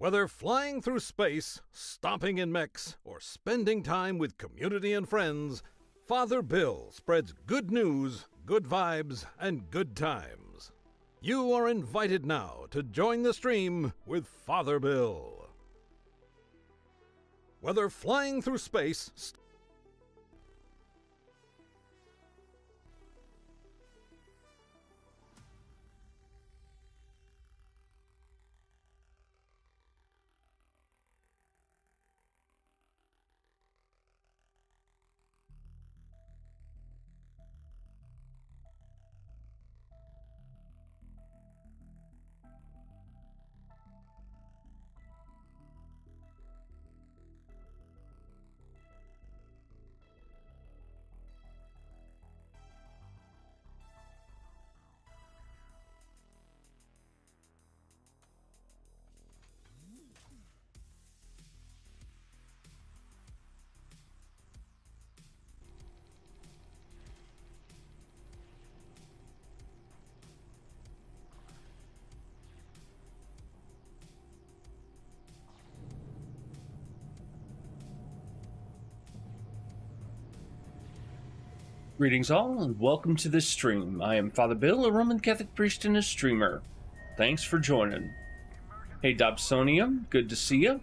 Whether flying through space, stomping in mechs, or spending time with community and friends, Father Bill spreads good news, good vibes, and good times. You are invited now to join the stream with Father Bill. Whether flying through space, Greetings all, and welcome to this stream. I am Father Bill, a Roman Catholic priest and a streamer. Thanks for joining. Hey Dobsonium, good to see you.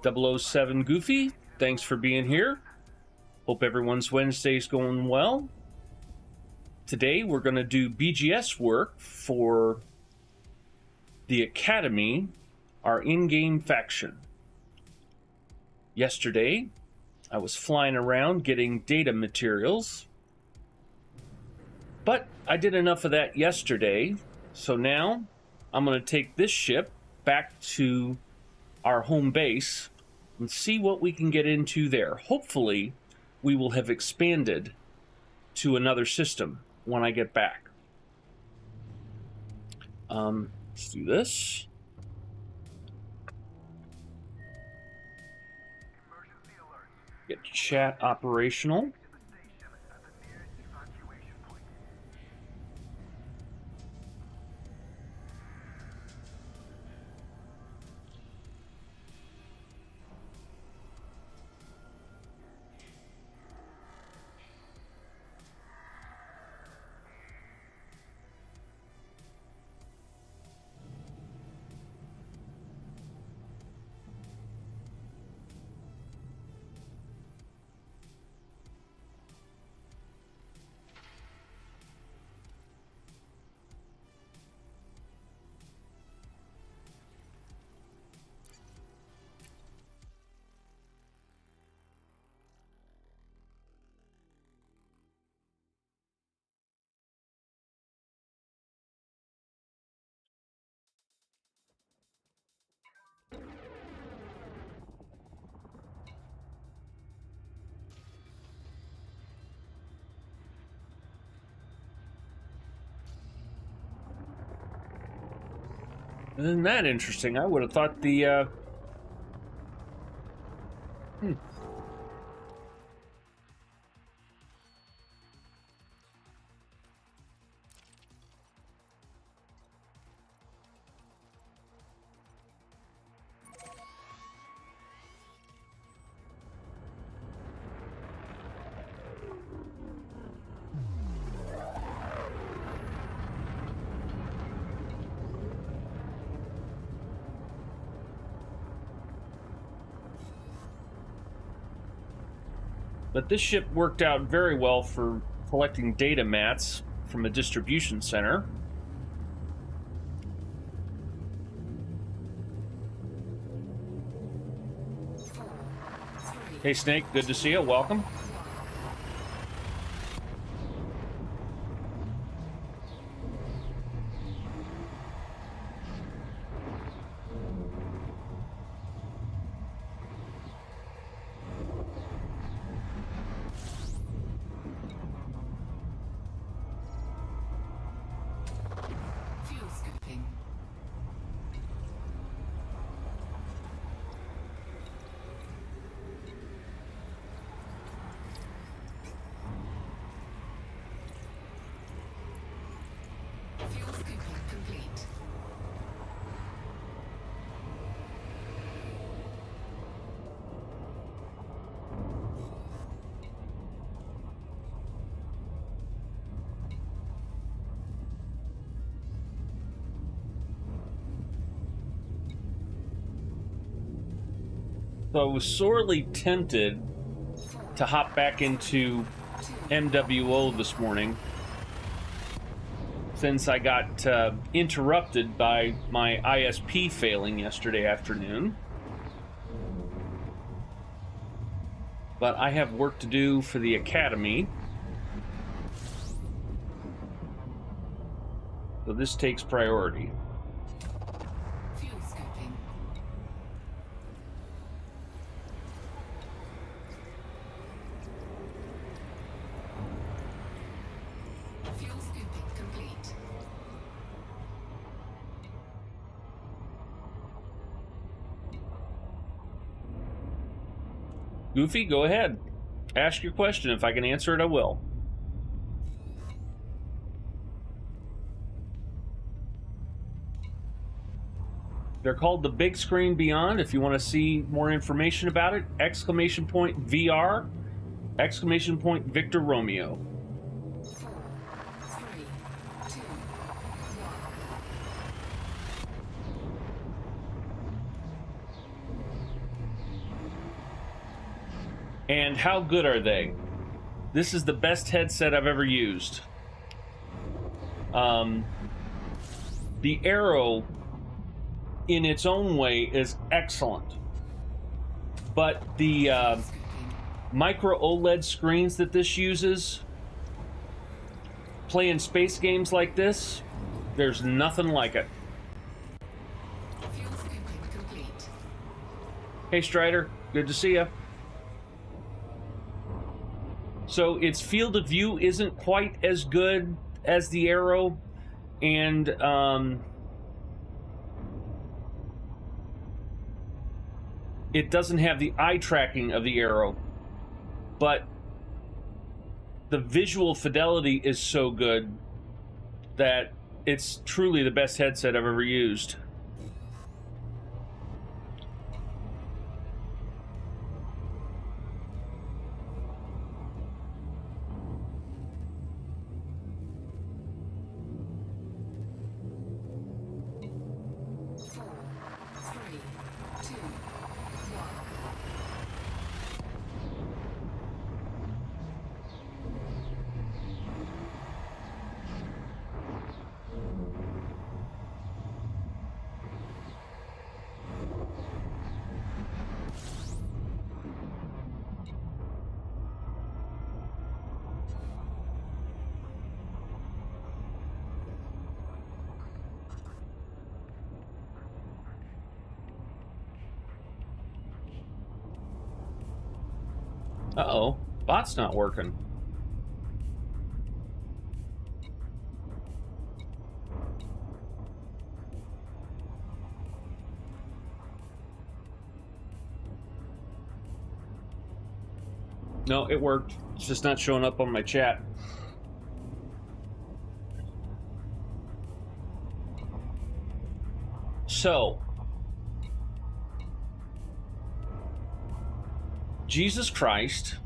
007 Goofy, thanks for being here. Hope everyone's Wednesday's going well. Today we're going to do BGS work for the Academy, our in-game faction. Yesterday, I was flying around getting data materials, but I did enough of that yesterday, so now I'm going to take this ship back to our home base and see what we can get into there. Hopefully, we will have expanded to another system when I get back. Let's do this. Get chat operational. Isn't that interesting? I would have thought the, But this ship worked out very well for collecting data mats from a distribution center. Hey Snake, good to see you. Welcome. So I was sorely tempted to hop back into MWO this morning, since I got interrupted by my ISP failing yesterday afternoon. But I have work to do for the Academy, so this takes priority. Fuel scoping. Fuel scooping complete. Goofy, go ahead. Ask your question. If I can answer it, I will. They're called the Big Screen Beyond. If you want to see more information about it, !VR, !Victor Romeo. 4, 3, 2, 1. And how good are they? This is the best headset I've ever used. The Arrow, in its own way, is excellent. But the micro OLED screens that this uses, playing space games like this, there's nothing like it. Fuel scooping complete. Hey Strider, good to see you. So its field of view isn't quite as good as the Arrow, and it doesn't have the eye tracking of the Arrow, but the visual fidelity is so good that it's truly the best headset I've ever used. Uh-oh, bot's not working. No, it worked. It's just not showing up on my chat. So, Jesus Christ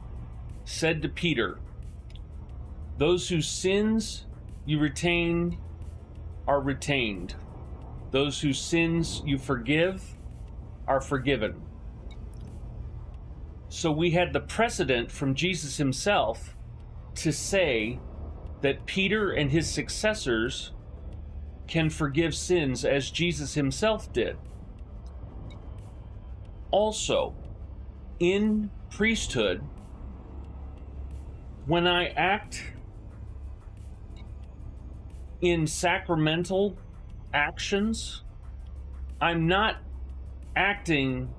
said to Peter, "Those whose sins you retain are retained. Those whose sins you forgive are forgiven." So we had the precedent from Jesus himself to say that Peter and his successors can forgive sins as Jesus himself did. Also, in priesthood, when I act in sacramental actions, I'm not acting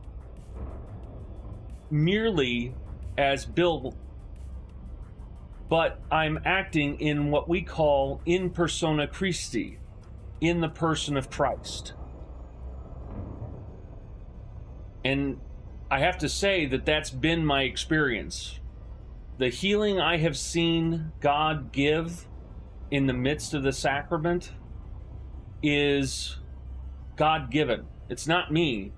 merely as Bill, but I'm acting in what we call in persona Christi, in the person of Christ. And I have to say that that's been my experience. The healing I have seen God give in the midst of the sacrament is God-given. It's not me,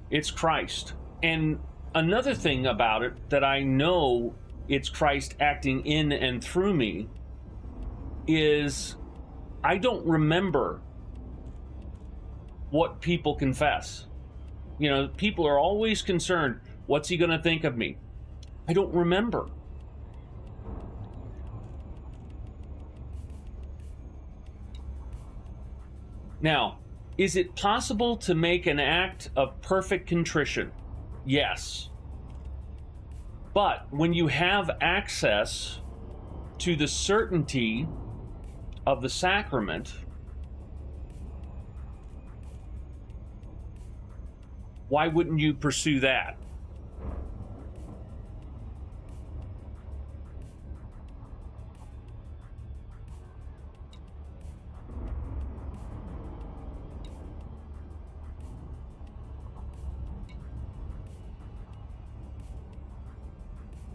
it's Christ. And another thing about it that I know it's Christ acting in and through me is I don't remember what people confess. You know, people are always concerned, what's he going to think of me? I don't remember. Now, is it possible to make an act of perfect contrition? Yes. But when you have access to the certainty of the sacrament, why wouldn't you pursue that?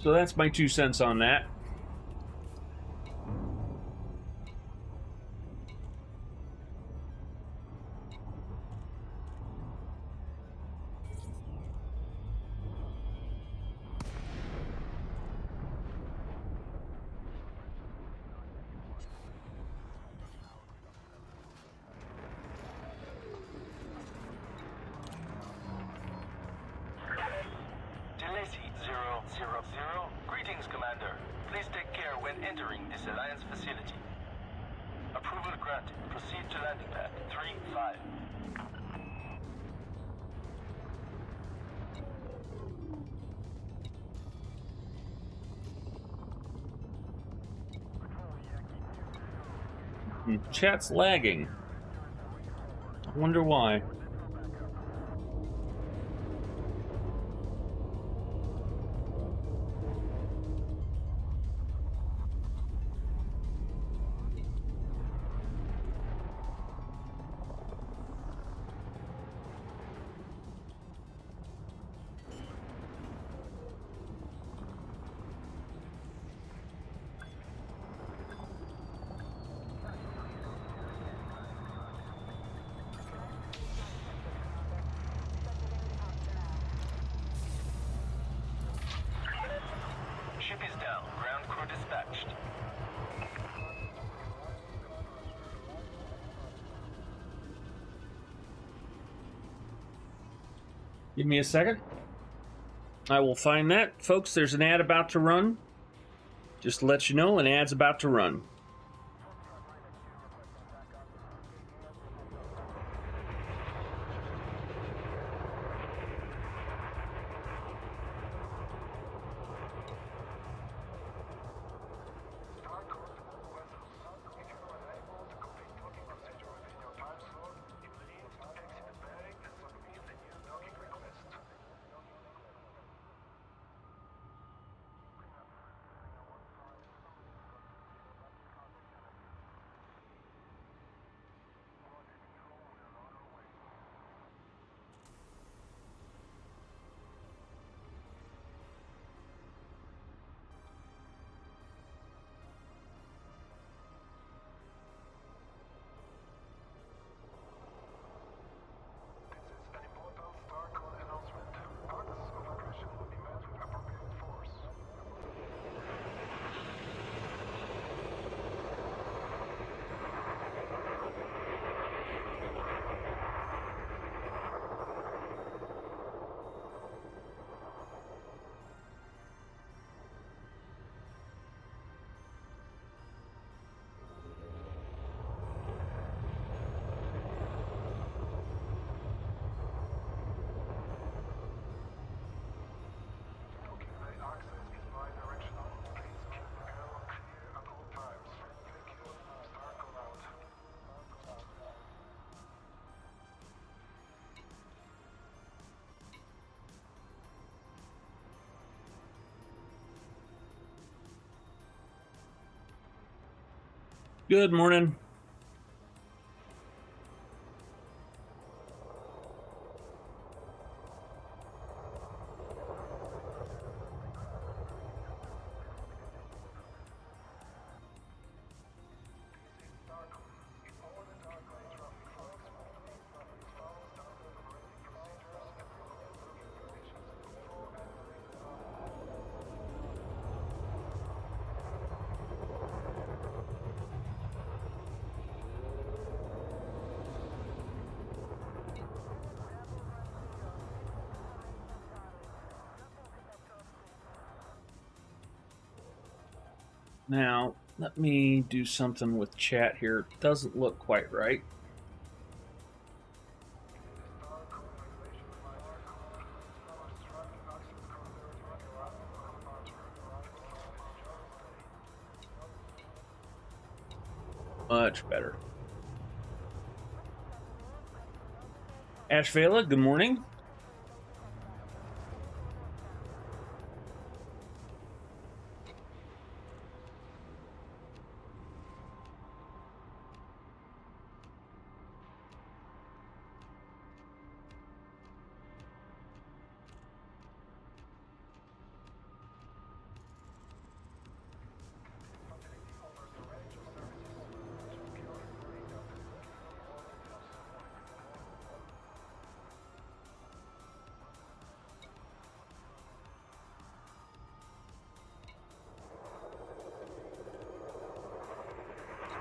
So that's my 2 cents on that. Delesi 000. Greetings, Commander. Please take care when entering this Alliance facility. Approval granted. Proceed to landing pad 3-5. Chat's lagging. I wonder why. Ship is down. Ground crew dispatched. Give me a second. I will find that. Folks, there's an ad about to run. Just to let you know, an ad's about to run. Good morning. Now, let me do something with chat here. It doesn't look quite right. Much better. Ash Vela, good morning.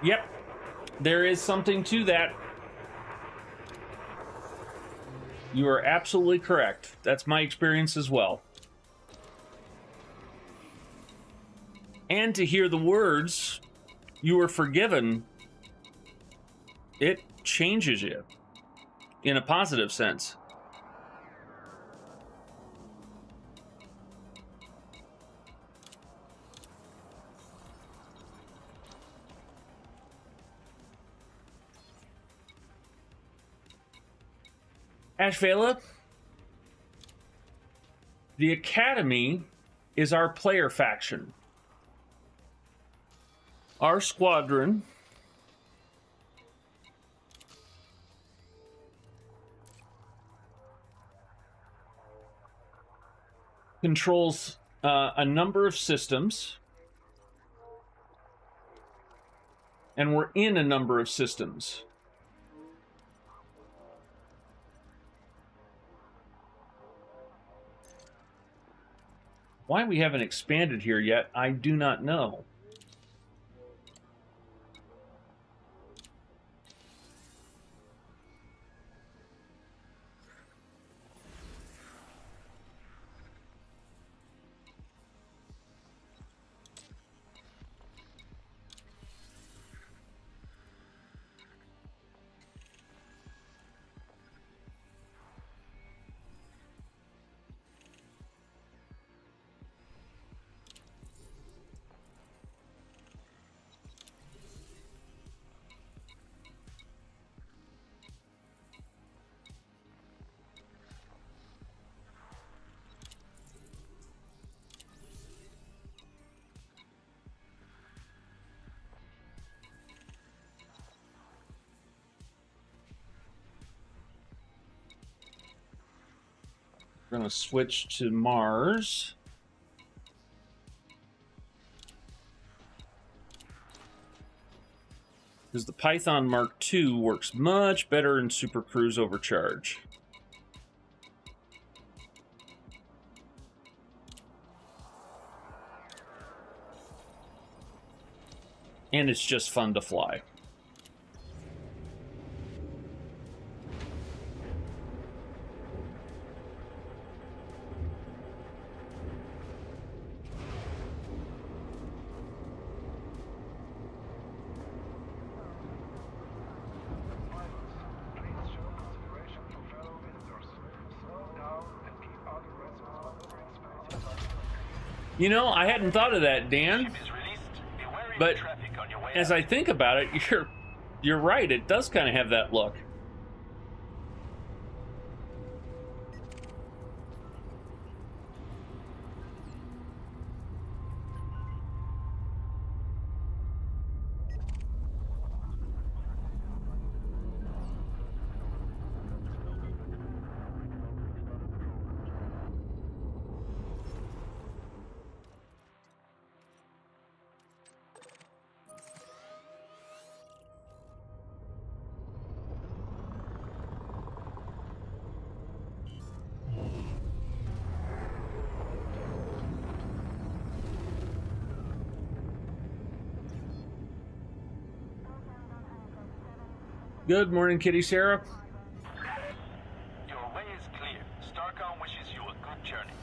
Yep, there is something to that. You are absolutely correct. That's my experience as well. And to hear the words, "You are forgiven," it changes you in a positive sense. Ash Vela, the Academy is our player faction. Our squadron controls a number of systems, and we're in a number of systems. Why we haven't expanded here yet, I do not know. We're going to switch to Mars. Because the Python Mark II works much better in Super Cruise Overcharge. And it's just fun to fly. You know, I hadn't thought of that, Dan. But as I think about it, you're right. It does kind of have that look. Good morning, Kitty Sarah. Your way is clear. Starcom wishes you a good journey.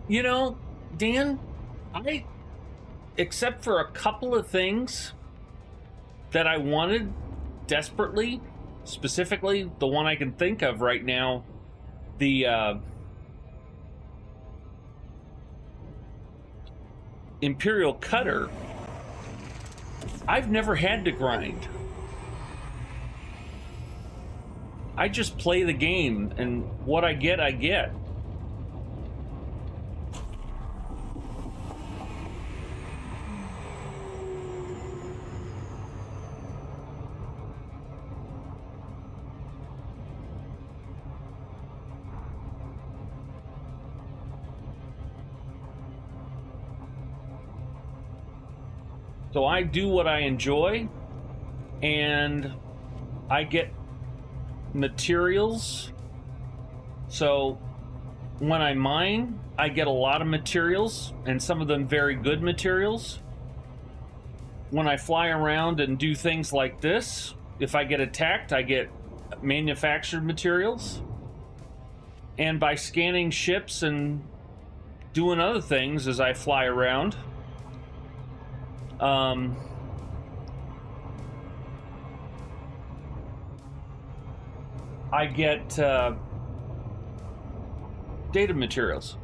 You know, Dan, I, except for a couple of things that I wanted desperately, specifically the one I can think of right now, the Imperial Cutter, I've never had to grind. I just play the game, and what I get, I get. So I do what I enjoy, and I get materials. So when I mine, I get a lot of materials, and some of them very good materials. When I fly around and do things like this, if I get attacked, I get manufactured materials. And by scanning ships and doing other things as I fly around, I get data materials.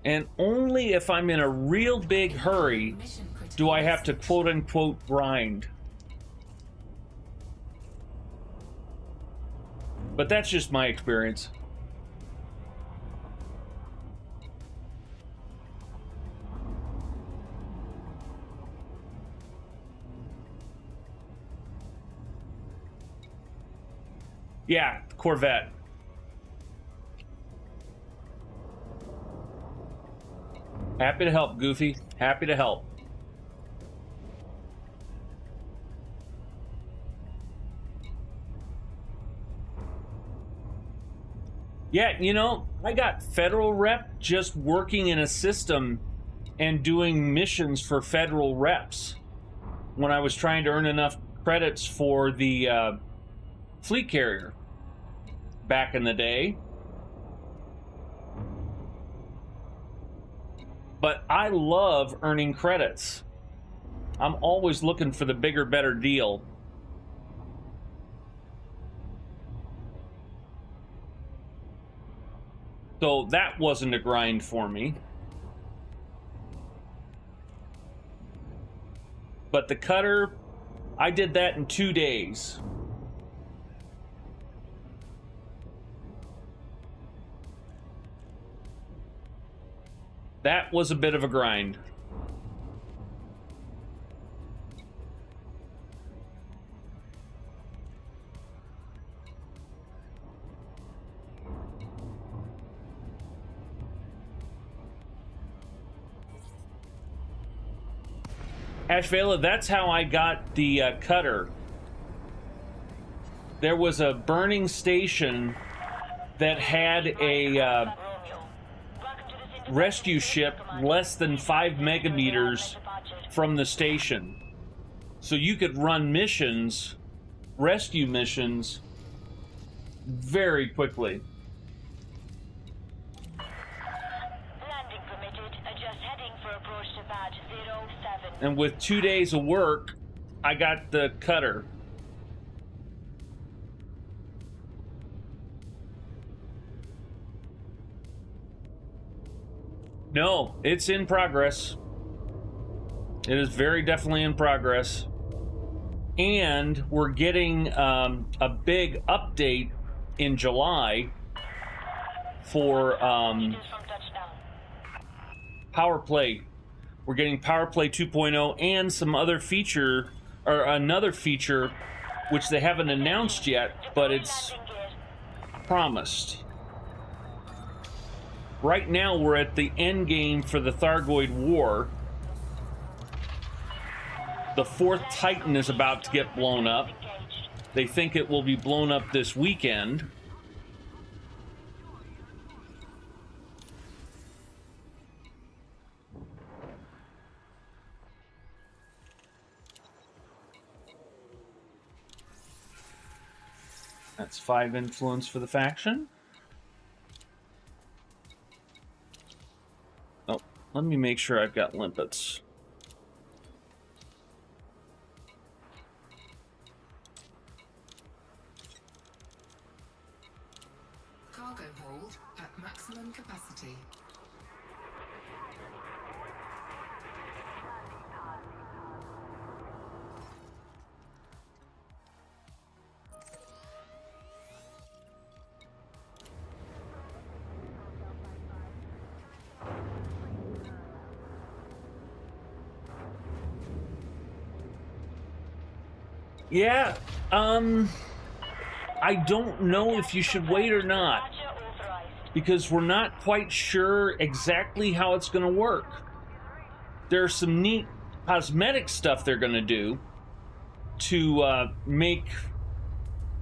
And only if I'm in a real big hurry do I have to quote unquote grind. But that's just my experience. Yeah, Corvette. Happy to help, Goofy. Happy to help. Yeah, you know, I got federal rep just working in a system and doing missions for federal reps when I was trying to earn enough credits for the fleet carrier back in the day. But I love earning credits. I'm always looking for the bigger, better deal. So that wasn't a grind for me. But the cutter, I did that in 2 days. That was a bit of a grind. Ashvela, that's how I got the cutter. There was a burning station that had a rescue ship less than 5 megameters from the station. So you could run missions, rescue missions, very quickly. Landing permitted. Adjust heading for approach to badge 07. And with 2 days of work, I got the cutter. No, it's in progress. It is very definitely in progress. And we're getting a big update in July for Meters from touchdown. Power Play. We're getting Power Play 2.0 and some other feature, or another feature, which they haven't announced yet, but it's Landing gear. promised. Right now, we're at the end game for the Thargoid War. The 4th Titan is about to get blown up. Engaged. They think it will be blown up this weekend. That's 5 influence for the faction. Oh, let me make sure I've got limpets. Cargo hold at maximum capacity. Yeah, I don't know if you should wait or not, Roger authorized. because we're not quite sure exactly how it's going to work. There's some neat cosmetic stuff they're going to do to make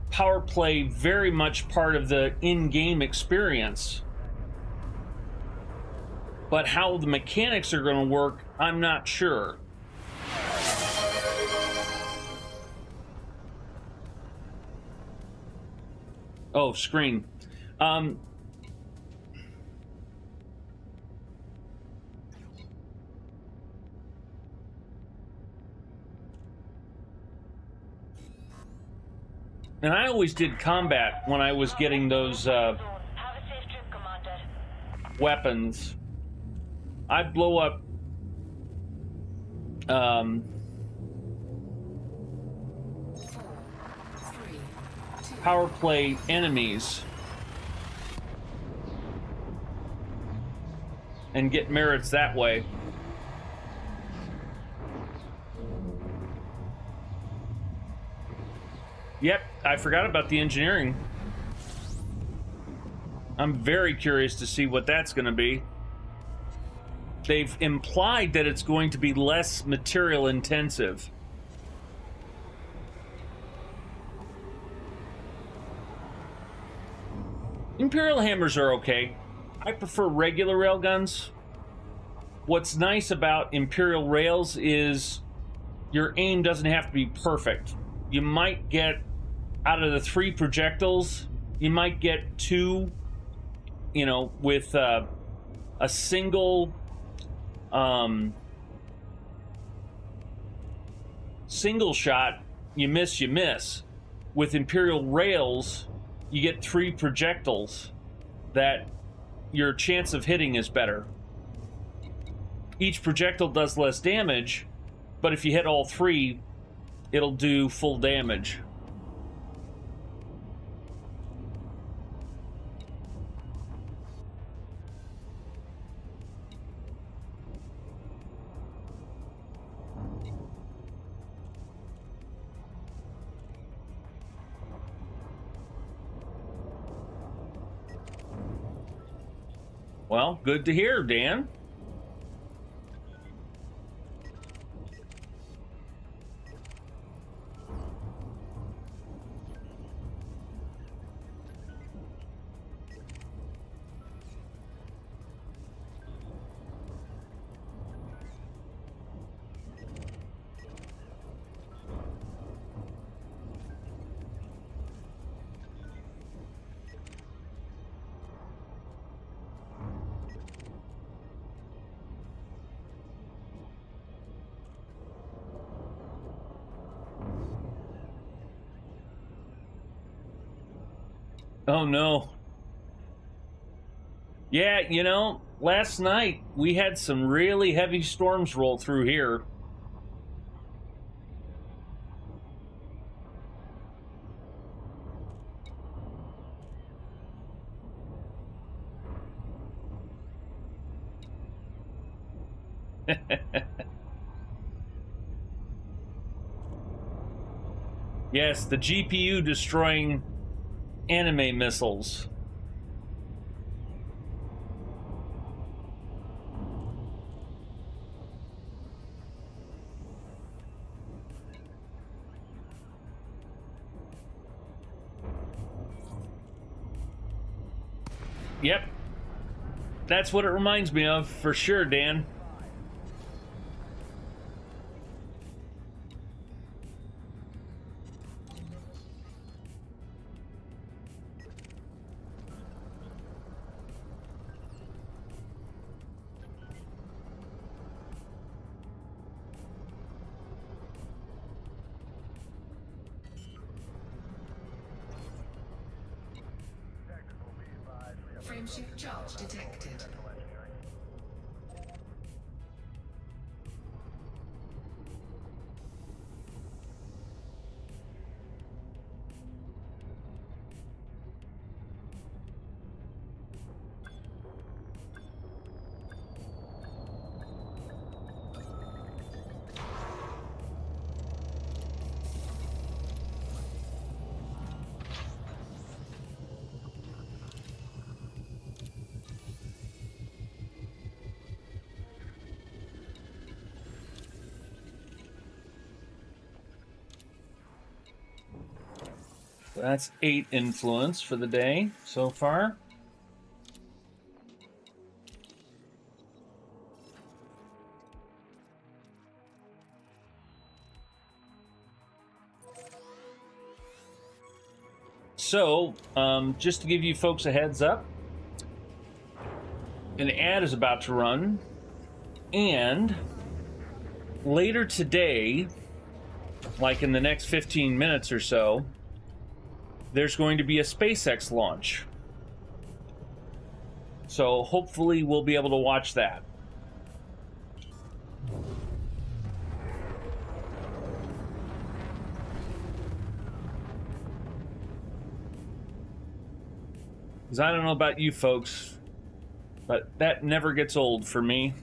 power play very much part of the in-game experience. But how the mechanics are going to work, I'm not sure. Oh, screen. And I always did combat when I was getting those Zone. Have a safe trip, Commander. weapons. I'd blow up Four, three, two, power play enemies and get merits that way. Yep, I forgot about the engineering. I'm very curious to see what that's going to be. They've implied that it's going to be less material intensive. Imperial hammers are okay. I prefer regular railguns. What's nice about Imperial rails is your aim doesn't have to be perfect. You might get, out of the 3 projectiles, you might get 2, you know, with a single single shot. You miss. With Imperial rails, you get 3 projectiles that your chance of hitting is better. Each projectile does less damage, but if you hit all 3, it'll do full damage. Well, good to hear, Dan. Oh no. Yeah, you know, last night we had some really heavy storms roll through here. Yes, the GPU destroying anime missiles. Yep. That's what it reminds me of, for sure, Dan. frameshift charge detected. That's 8 influence for the day so far. So, just to give you folks a heads up, an ad is about to run, and later today, like in the next 15 minutes or so, there's going to be a SpaceX launch. So hopefully we'll be able to watch that. Because I don't know about you folks, but that never gets old for me.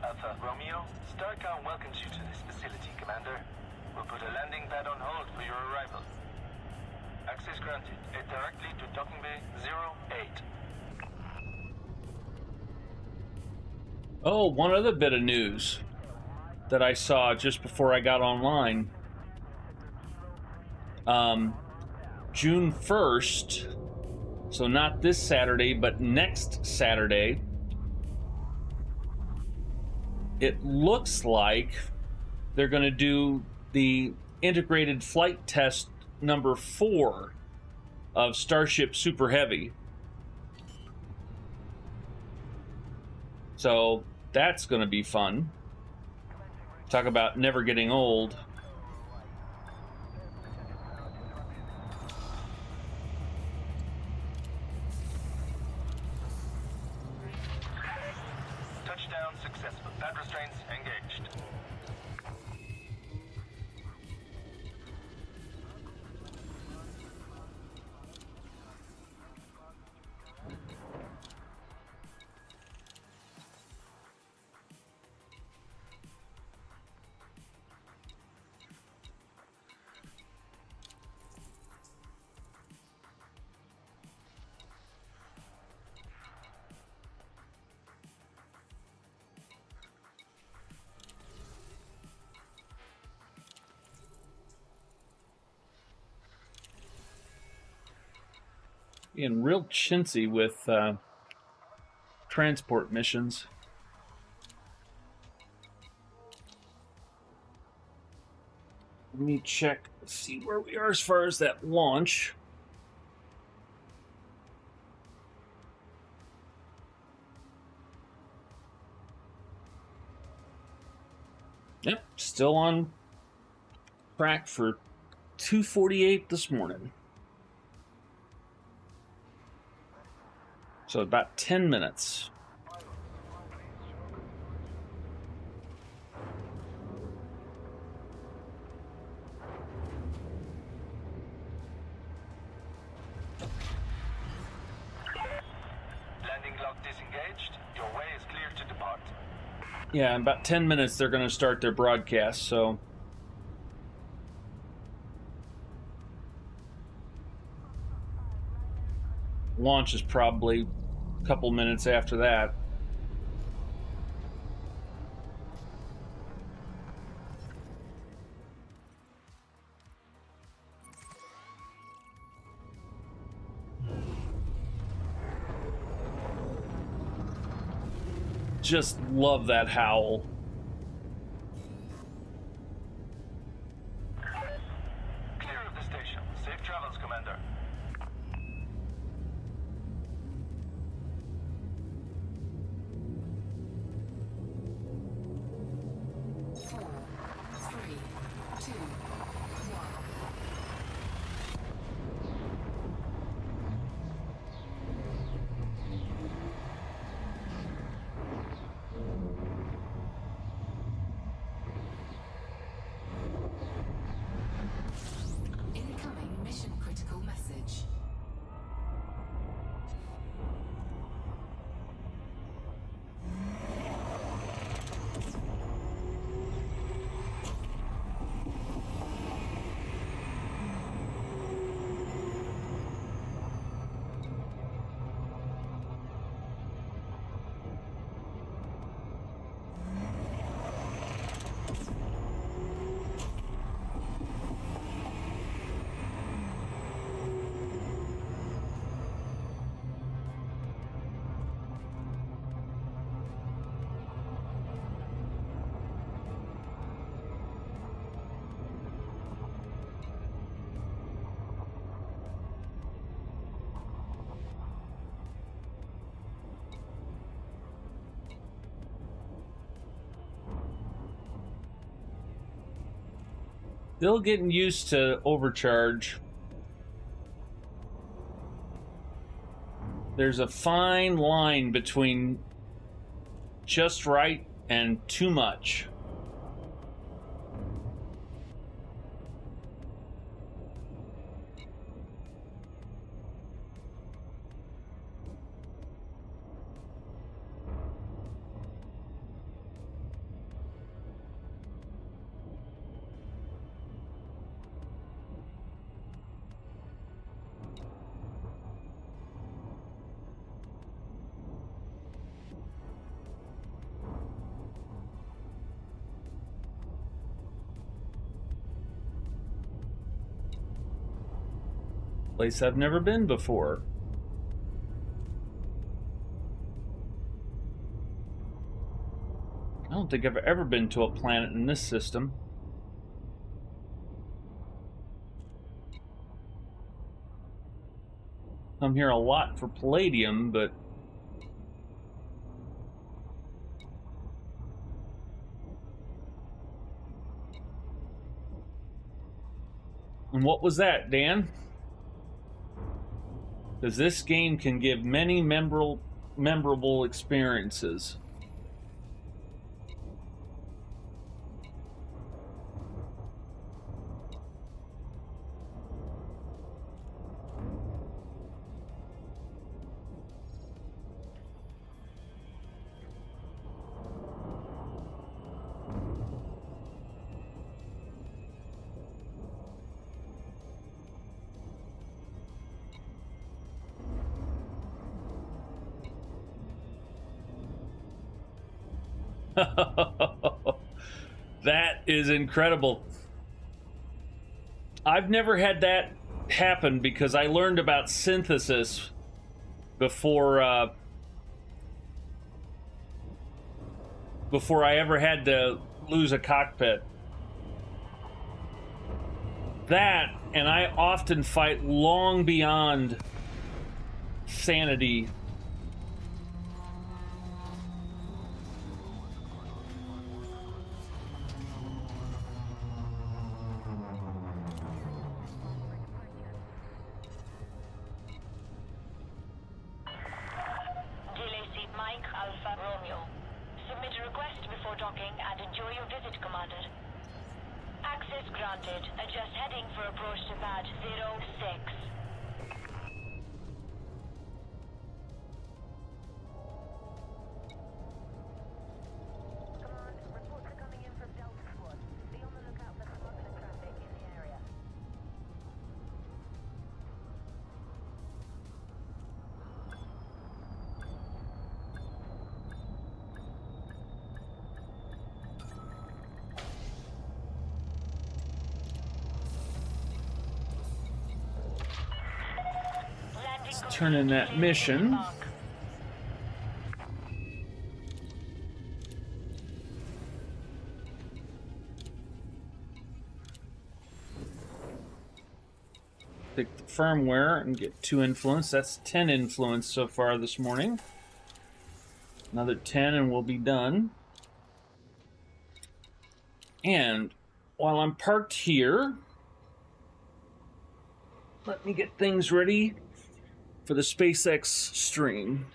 Alpha Romeo, StarCom welcomes you to this facility, Commander. We'll put a landing pad on hold for your arrival. Access granted. Head directly to Docking Bay 08. Oh, one other bit of news. that I saw just before I got online. June 1st, so not this Saturday, but next Saturday, it looks like they're going to do the integrated flight test number 4 of Starship Super Heavy. So that's going to be fun. Talk about never getting old. Touchdown successful. Pad restraints engaged. Being real chintzy with transport missions. Let me check, see where we are as far as that launch. Yep, still on track for 2:48 this morning. So about 10 minutes. Landing lock disengaged. Your way is clear to depart. Yeah, in about 10 minutes they're going to start their broadcast, so launch is probably a couple minutes after that. Just love that howl. Clear of the station. Safe travels, Commander. Four, three, two, one. Incoming mission critical message. Still getting used to overcharge. There's a fine line between just right and too much. Place I've never been before. I don't think I've ever been to a planet in this system. I'm here a lot for palladium, but and what was that, Dan? Because this game can give many memorable experiences. That is incredible. I've never had that happen because I learned about synthesis before I ever had to lose a cockpit. That, and I often fight long beyond sanity. Delay Mike Alpha Romeo. Submit a request before docking and enjoy your visit, Commander. Access granted. Adjust heading for approach to pad 06. Command, reports are coming in from Delta Squad. Be on the lookout for smuggler traffic in the area. Landing Turn in that complete. mission. Mark. Pick the firmware and get 2 influence. That's 10 influence so far this morning. Another 10 and we'll be done. And while I'm parked here, let me get things ready for the SpaceX stream.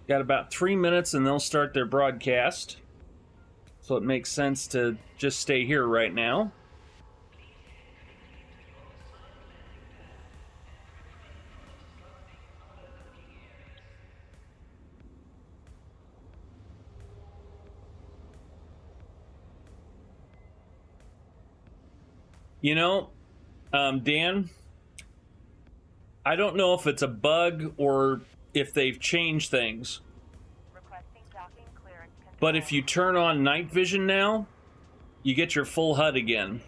Got about 3 minutes and they'll start their broadcast. So it makes sense to just stay here right now. You know, Dan, I don't know if it's a bug or if they've changed things. Requesting docking clearance control. But if you turn on night vision now, you get your full HUD again.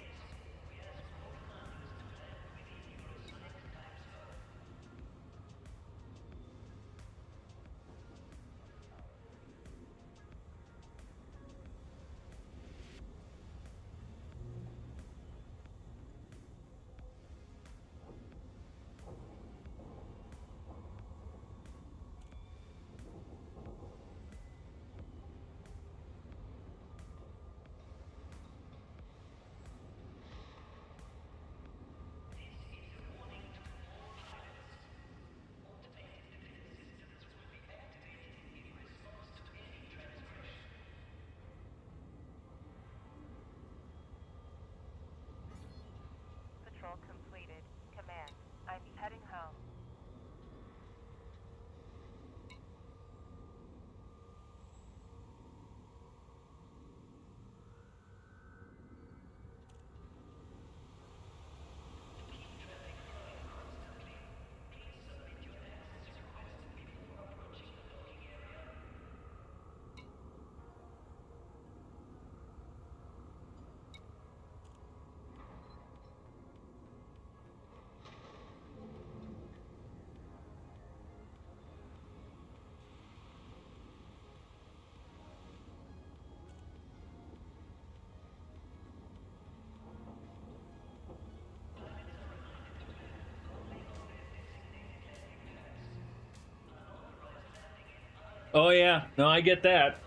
Oh, yeah. No, I get that.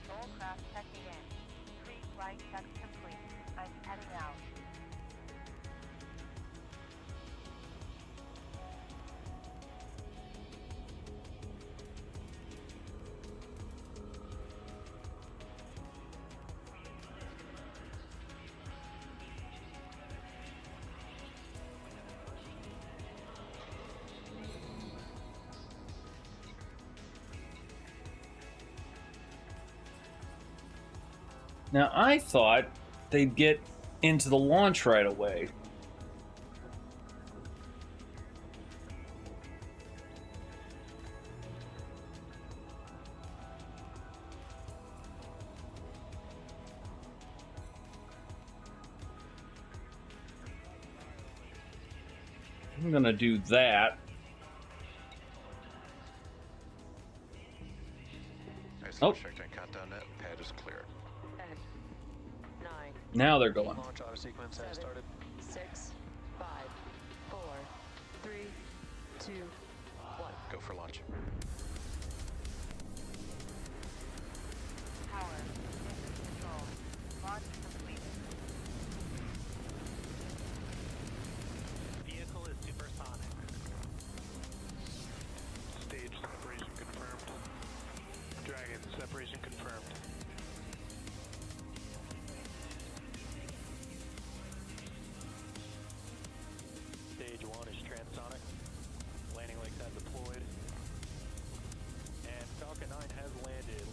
Control craft checking in. Pre-flight check complete. I'm heading out. Now, I thought they'd get into the launch right away. I'm gonna do that. Oh. Restricting countdown net. Pad is clear. 10, 9, Now they're going. Launch auto sequence has 7, started. 6, 5, 4, 3, 2, 1. Go for launch. Power. Mission control. Launch complete. Vehicle is supersonic. Stage separation confirmed. Dragon separation confirmed. Stage 1 is transonic. Landing legs have deployed. And Falcon 9 has landed.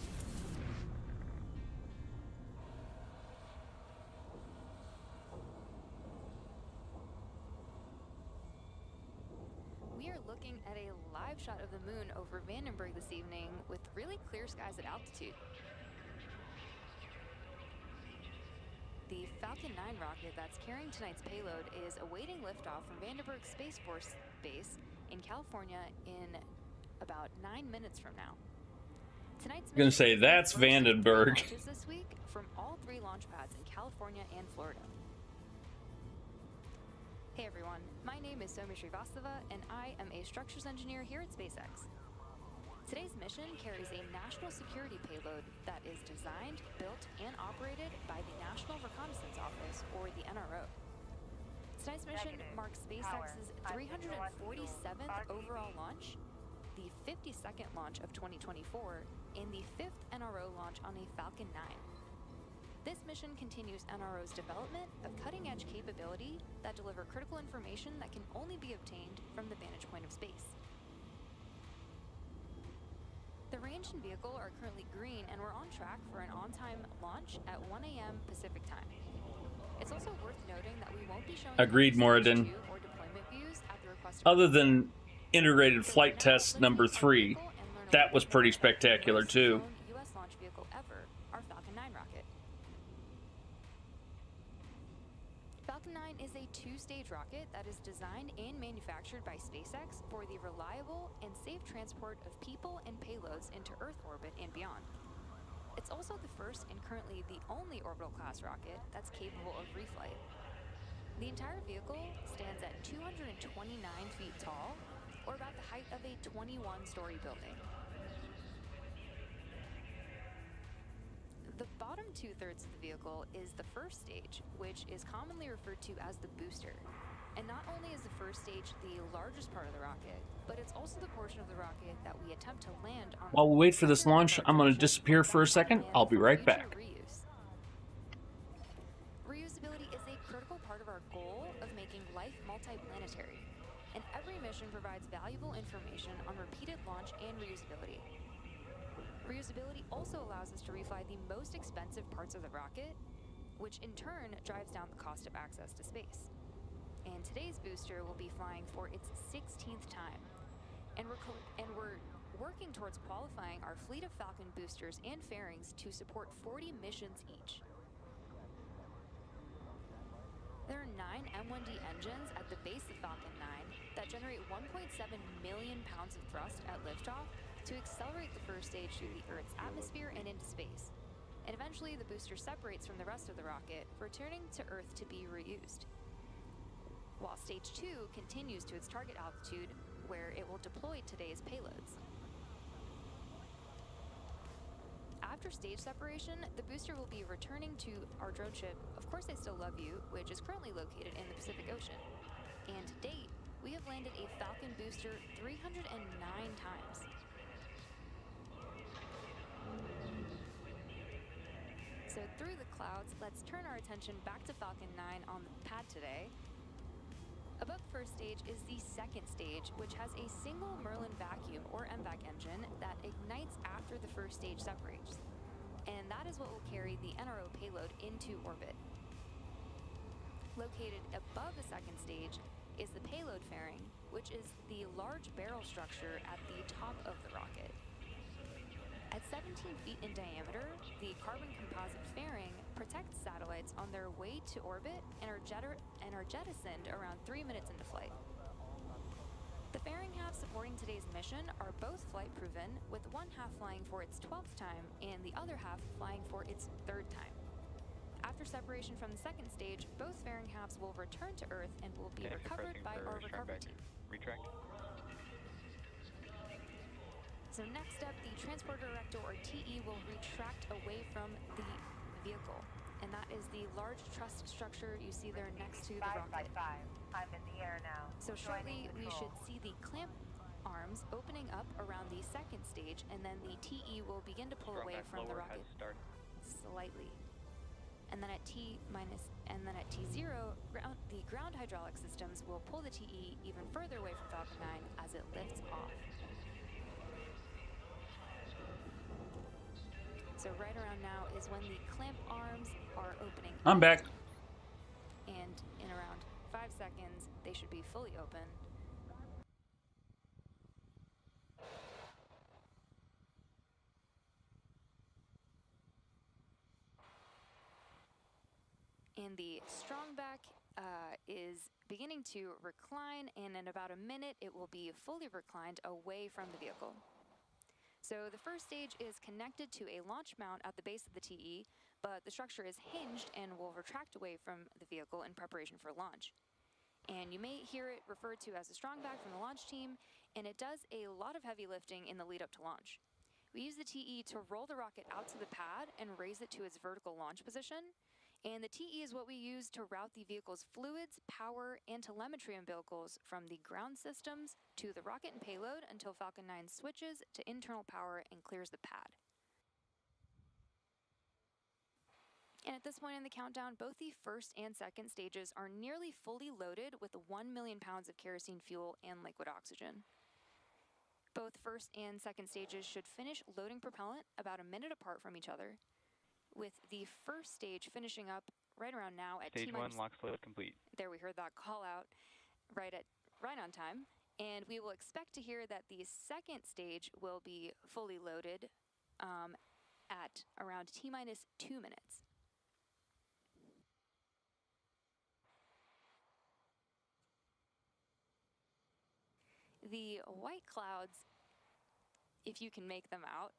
We are looking at a live shot of the moon over Vandenberg this evening with really clear skies at altitude. The Falcon 9 rocket that's carrying tonight's payload is awaiting liftoff from Vandenberg Space Force Base in California in about 9 minutes from now. Tonight's Gonna mission say, is the that's first of 3 Vandenberg. launches this week from all 3 launch pads in California and Florida. Hey everyone, my name is Somi Srivastava and I am a structures engineer here at SpaceX. Today's mission carries a national security payload that is designed, built, and operated by the National Reconnaissance Office, or the NRO. Tonight's mission Negative. marks Power. SpaceX's I'm visual on 347th RTB. overall launch, the 52nd launch of 2024, and the 5th NRO launch on a Falcon 9. This mission continues NRO's development of cutting-edge capability that deliver critical information that can only be obtained from the vantage point of space. The range and vehicle are currently green, and we're on track for an on-time launch at 1 a.m. Pacific time. It's also worth noting that we won't be showing Agreed, Moradin. or deployment views at the request of Other than integrated flight test number 3, that was pretty spectacular too. U.S. launch vehicle ever, our Falcon 9 rocket. Falcon 9 is a two-stage rocket that is designed and manufactured by SpaceX for the reliable and safe transport of people and payloads into Earth orbit and beyond. It's also the first and currently the only orbital-class rocket that's capable of reflight. The entire vehicle stands at 229 feet tall, or about the height of a 21-story building. The bottom two-thirds of the vehicle is the first stage, which is commonly referred to as the booster. And not only is the first stage the largest part of the rocket, but it's also the portion of the rocket that we attempt to land on. While we wait for this launch, I'm going to disappear for a second. I'll be right back. Reuse. Reusability is a critical part of our goal of making life multiplanetary, and every mission provides valuable information on repeated launch and reusability. Reusability also allows us to refly the most expensive parts of the rocket, which in turn drives down the cost of access to space. And today's booster will be flying for its 16th time. And we're working towards qualifying our fleet of Falcon boosters and fairings to support 40 missions each. There are 9 M1D engines at the base of Falcon 9 that generate 1.7 million pounds of thrust at liftoff to accelerate the first stage through the Earth's atmosphere and into space. And eventually the booster separates from the rest of the rocket, returning to Earth to be reused. While Stage 2 continues to its target altitude, where it will deploy today's payloads. After stage separation, the booster will be returning to our drone ship, Of Course I Still Love You, which is currently located in the Pacific Ocean. And to date, we have landed a Falcon booster 309 times. So through the clouds, let's turn our attention back to Falcon 9 on the pad today. Above the first stage is the second stage, which has a single Merlin vacuum or MVAC engine that ignites after the first stage separates. And that is what will carry the NRO payload into orbit. Located above the second stage is the payload fairing, which is the large barrel structure at the top of the rocket. At 17 feet in diameter, the carbon composite fairing protects satellites on their way to orbit and are jettisoned around 3 minutes into flight. The fairing halves supporting today's mission are both flight proven, with one half flying for its 12th time and the other half flying for its 3rd time. After separation from the second stage, both fairing halves will return to Earth and will be recovered by our recovery team. Retract. So next up, the transporter erector, or TE, will retract away from the vehicle. And that is the large truss structure you see there next to the rocket. 5 by 5. I'm in the air now. So shortly, we should see the clamp arms opening up around the second stage, and then the TE will begin to pull away from the rocket slightly. And then at T0, the ground hydraulic systems will pull the TE even further away from Falcon 9 as it lifts off. So right around now is when the clamp arms are opening. I'm back. And in around 5 seconds, they should be fully open. And the strongback is beginning to recline, and in about a minute, it will be fully reclined away from the vehicle. So the first stage is connected to a launch mount at the base of the TE, but the structure is hinged and will retract away from the vehicle in preparation for launch. And you may hear it referred to as a strongback from the launch team, and it does a lot of heavy lifting in the lead up to launch. We use the TE to roll the rocket out to the pad and raise it to its vertical launch position. And the TE is what we use to route the vehicle's fluids, power, and telemetry umbilicals from the ground systems to the rocket and payload until Falcon 9 switches to internal power and clears the pad. And at this point in the countdown, both the first and second stages are nearly fully loaded with 1 million pounds of kerosene fuel and liquid oxygen. Both first and second stages should finish loading propellant about a minute apart from each other, with the first stage finishing up right around now at Stage 1 LOX load complete. There, we heard that call out right on time. And we will expect to hear that the second stage will be fully loaded at around T-minus 2 minutes. The white clouds, if you can make them out,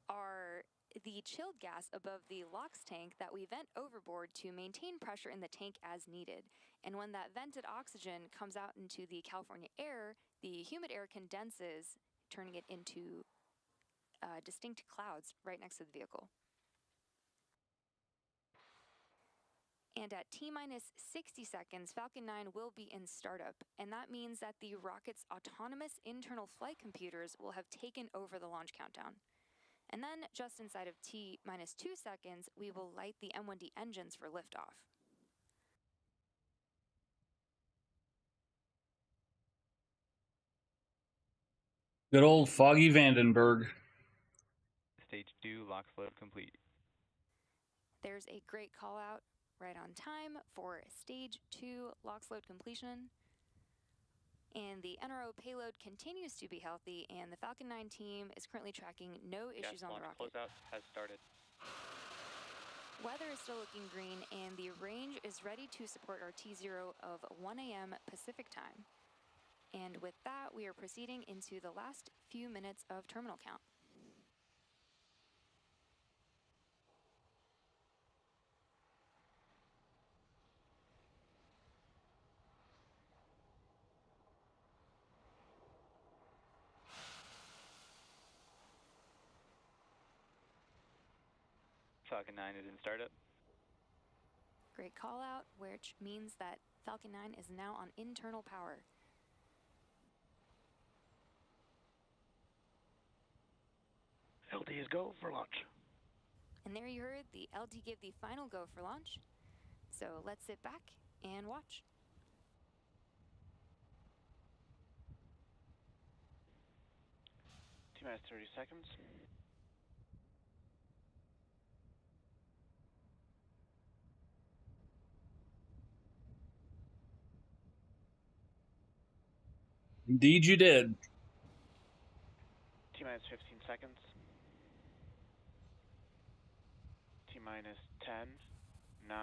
are the chilled gas above the LOX tank that we vent overboard to maintain pressure in the tank as needed. And when that vented oxygen comes out into the California air, the humid air condenses, turning it into distinct clouds right next to the vehicle. And at T-minus 60 seconds, Falcon 9 will be in startup, and that means that the rocket's autonomous internal flight computers will have taken over the launch countdown. And then, just inside of T-minus 2 seconds, we will light the M1D engines for liftoff. Good old Foggy Vandenberg. Stage 2 LOX load complete. There's a great call out right on time for Stage 2 LOX load completion. And the NRO payload continues to be healthy, and the Falcon 9 team is currently tracking no issues on the rocket. Closeout has started. Weather is still looking green, and the range is ready to support our T0 of 1 a.m. Pacific time. And with that, we are proceeding into the last few minutes of terminal count. Falcon 9 is in startup. Great call out, which means that Falcon 9 is now on internal power. LD is go for launch. And there you heard the LD give the final go for launch. So let's sit back and watch. T-minus 30 seconds. Indeed you did. T-minus 15 seconds. T-minus 10, 9,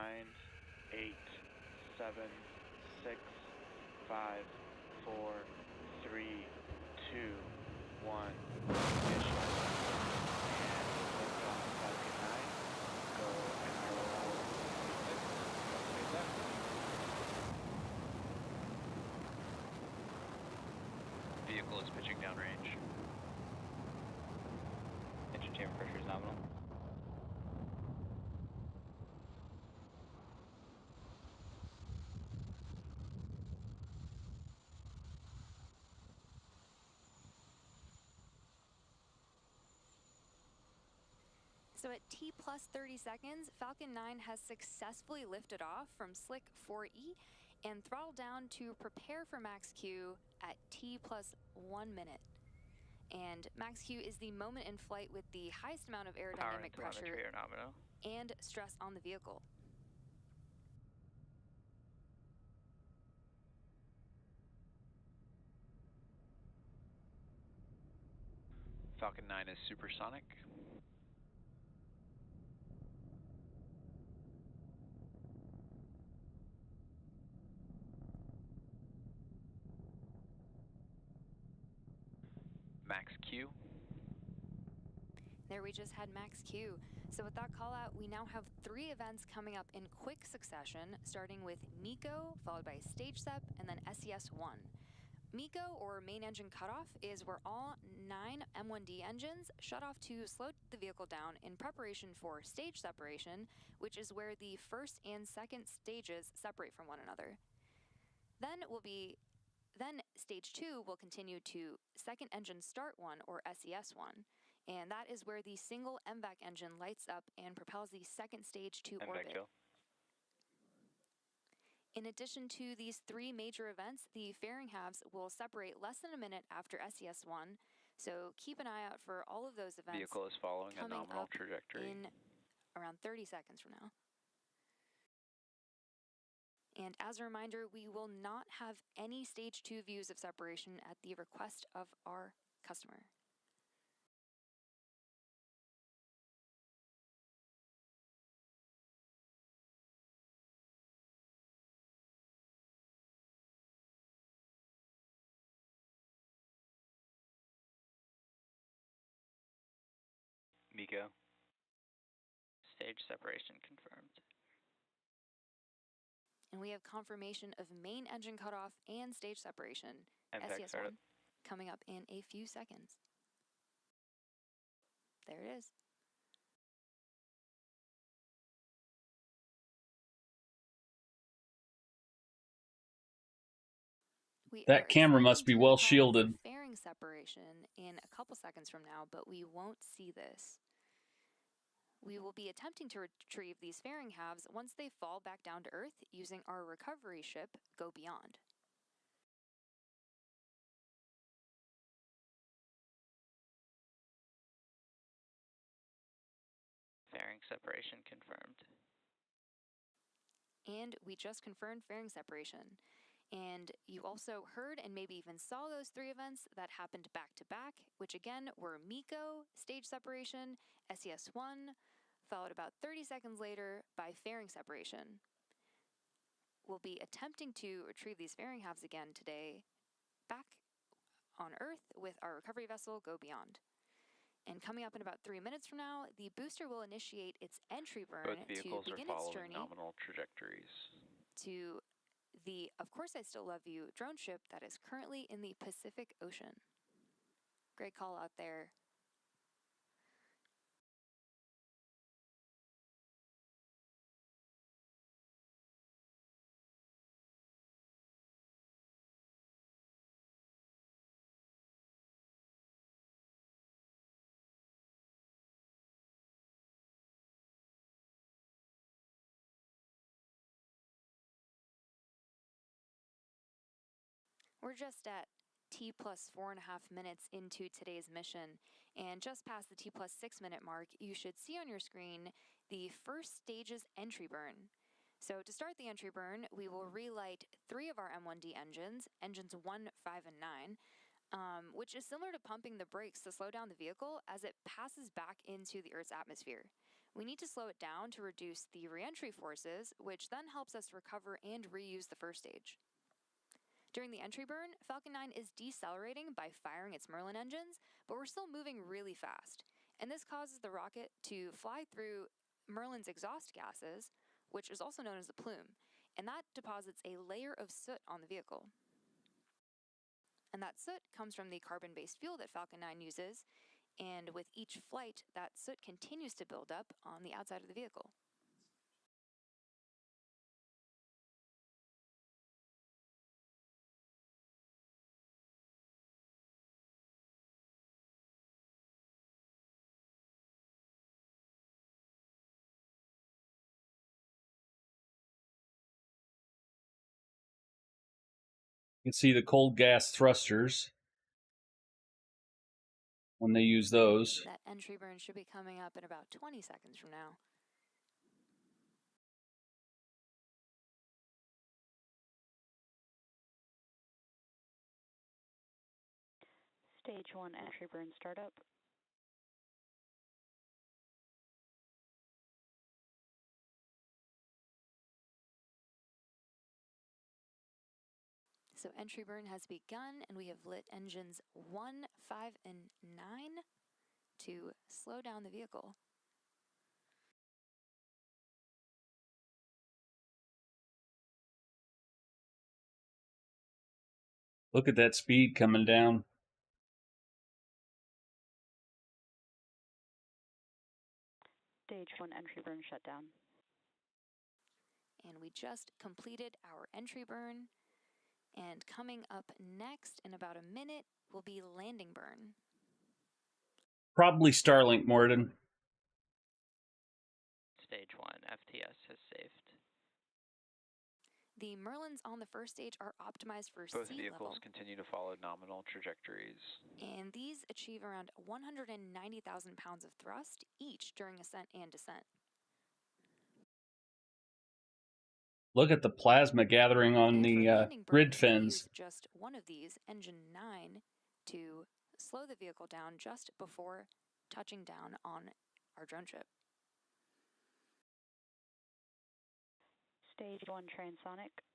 8, 7, 6, 5, 4, 3, 2, 1. Ignition. And liftoff Falcon 9. Go NRO. Vehicle is pitching downrange. Engine chamber pressure is nominal. So at T plus 30 seconds, Falcon 9 has successfully lifted off from Slick 4E and throttled down to prepare for max Q at T plus 1 minute. And max Q is the moment in flight with the highest amount of aerodynamic pressure and stress on the vehicle. Falcon 9 is supersonic. Max Q. There we just had max Q. So with that call out, we now have 3 events coming up in quick succession, starting with MECO, followed by Stage Sep, and then SES-1. MECO, or main engine cutoff, is where all 9 M1D engines shut off to slow the vehicle down in preparation for stage separation, which is where the first and second stages separate from one another. Then Stage 2 will continue to Second Engine Start 1, or SES-1, and that is where the single MVAC engine lights up and propels the second stage to orbit. In addition to these 3 major events, the fairing halves will separate less than a minute after SES-1, so keep an eye out for all of those events. Vehicle is following a nominal trajectory in around 30 seconds from now. And as a reminder, we will not have any Stage 2 views of separation at the request of our customer. Miko. Stage separation confirmed. And we have confirmation of main engine cutoff and stage separation, MPEG SES-1, startup. coming up in a few seconds. There it is. We That are camera must expecting be to well recall shielded. fairing separation in a couple seconds from now, but we won't see this. We will be attempting to retrieve these fairing halves once they fall back down to Earth using our recovery ship, Go Beyond. Fairing separation confirmed. And we just confirmed fairing separation. And you also heard and maybe even saw those three events that happened back to back, which again were Miko, stage separation, SES-1, followed about 30 seconds later by fairing separation. We'll be attempting to retrieve these fairing halves again today back on Earth with our recovery vessel, Go Beyond. And coming up in about 3 minutes from now, the booster will initiate its entry burn Both to vehicles are begin its following journey nominal trajectories. to the Of Course I Still Love You drone ship that is currently in the Pacific Ocean. Great call out there. We're just at T plus 4.5 minutes into today's mission, and just past the T plus 6 minute mark, you should see on your screen the first stage's entry burn. So to start the entry burn, we will relight 3 of our M1D engines, engines 1, 5, and 9, which is similar to pumping the brakes to slow down the vehicle as it passes back into the Earth's atmosphere. We need to slow it down to reduce the reentry forces, which then helps us recover and reuse the first stage. During the entry burn, Falcon 9 is decelerating by firing its Merlin engines, but we're still moving really fast. And this causes the rocket to fly through Merlin's exhaust gases, which is also known as the plume, and that deposits a layer of soot on the vehicle. And that soot comes from the carbon-based fuel that Falcon 9 uses, and with each flight, that soot continues to build up on the outside of the vehicle. You can see the cold gas thrusters when they use those. That entry burn should be coming up in about 20 seconds from now. Stage 1 entry burn startup. So entry burn has begun, and we have lit engines 1, 5, and 9 to slow down the vehicle. Look at that speed coming down. Stage 1 entry burn shutdown. And we just completed our entry burn. And coming up next in about a minute will be landing burn. Probably Starlink, Morden. Stage 1, FTS has saved. The Merlins on the first stage are optimized for Both sea vehicles level, continue to follow nominal trajectories. and these achieve around 190,000 pounds of thrust each during ascent and descent. Look at the plasma gathering on And for the landing burn, grid we fins. use just one of these, engine 9, to slow the vehicle down just before touching down on our drone ship. Stage 1 transonic.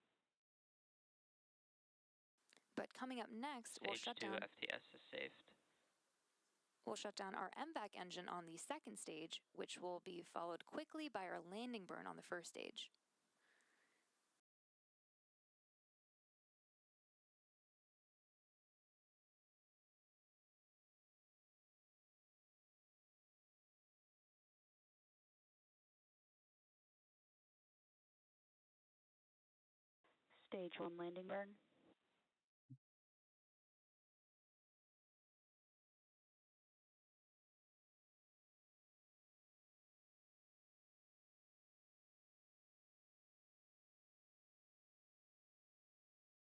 But coming up next, we'll Stage shut 2, down. FTS is saved. We'll shut down our MVAC engine on the second stage, which will be followed quickly by our landing burn on the first stage. Stage 1 landing burn.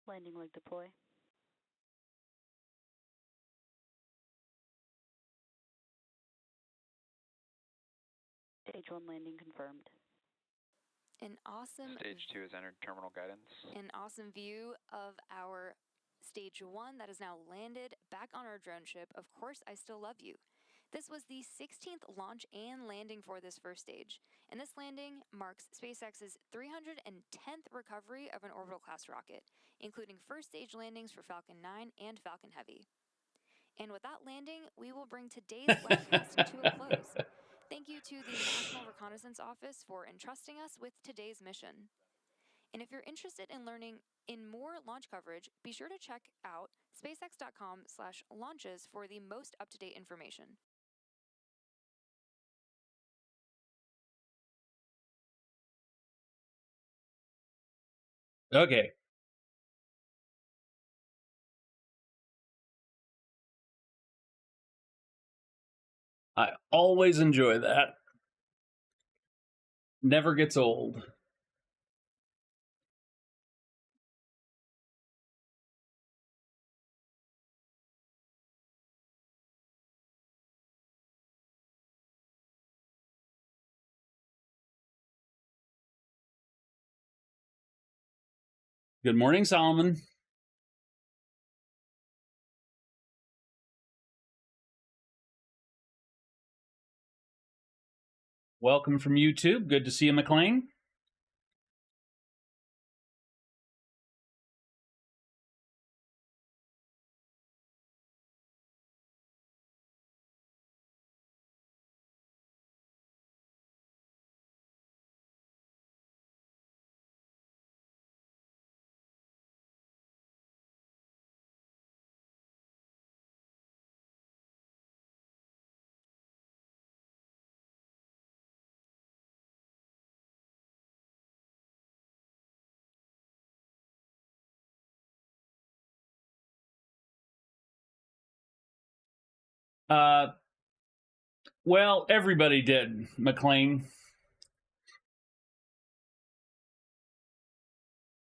Landing leg deploy. Stage 1 landing confirmed. An awesome Stage 2 has entered terminal guidance. An awesome view of our Stage 1 that is now landed back on our drone ship. Of course, I Still Love You. This was the 16th launch and landing for this first stage, and this landing marks SpaceX's 310th recovery of an orbital class rocket, including first stage landings for Falcon 9 and Falcon Heavy. And with that landing, we will bring today's webcast to a close. Thank you to the National Reconnaissance Office for entrusting us with today's mission. And if you're interested in learning in more launch coverage, be sure to check out spacex.com/launches for the most up-to-date information. Okay. I always enjoy that. Never gets old. Good morning, Solomon. Welcome from YouTube. Good to see you, McLean. Well, everybody did, McLean.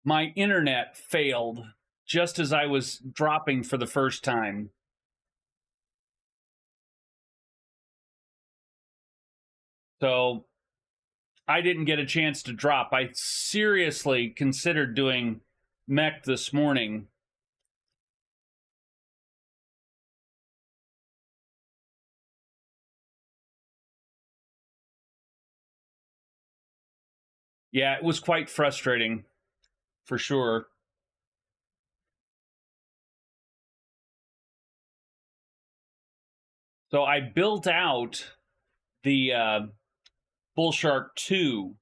My internet failed just as I was dropping for the first time. So I didn't get a chance to drop. I seriously considered doing mech this morning. Yeah, it was quite frustrating, for sure. So I built out the Bull Shark 2.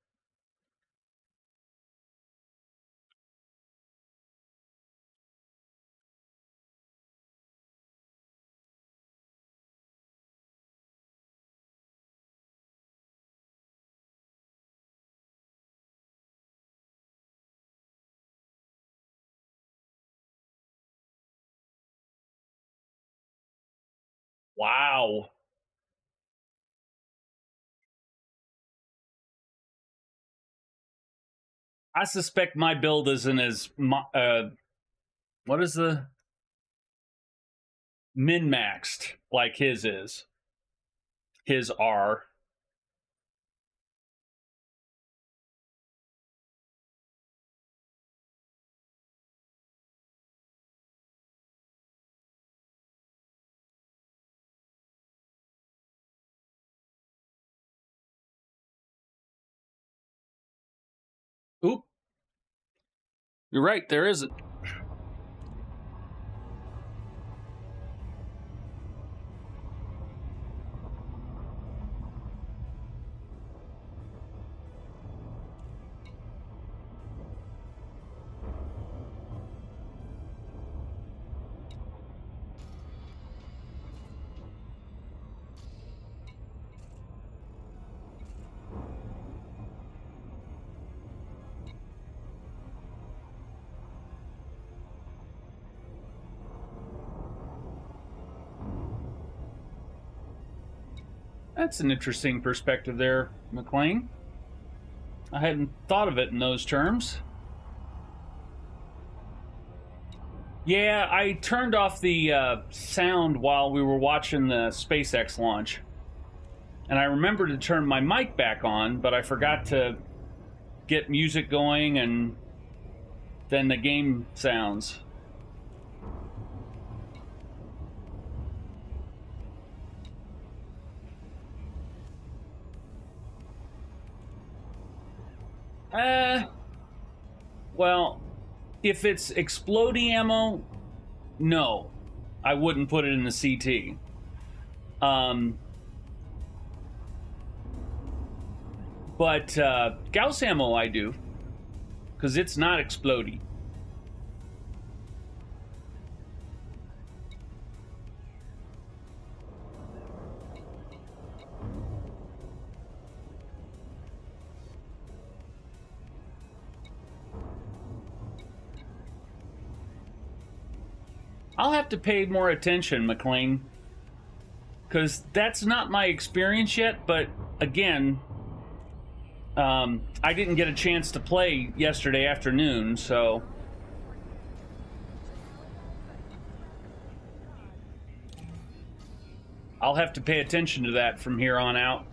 Wow. I suspect my build isn't as what is the min-maxed like his is. His are. Oop. You're right, there isn't. That's an interesting perspective there, McLean. I hadn't thought of it in those terms. Yeah, I turned off the sound while we were watching the SpaceX launch. And I remembered to turn my mic back on, but I forgot to get music going and then the game sounds. Well, if it's explodey ammo, no, I wouldn't put it in the CT. But Gauss ammo I do, because it's not explodey. I'll have to pay more attention, McLean, because that's not my experience yet, but again, I didn't get a chance to play yesterday afternoon, so I'll have to pay attention to that from here on out.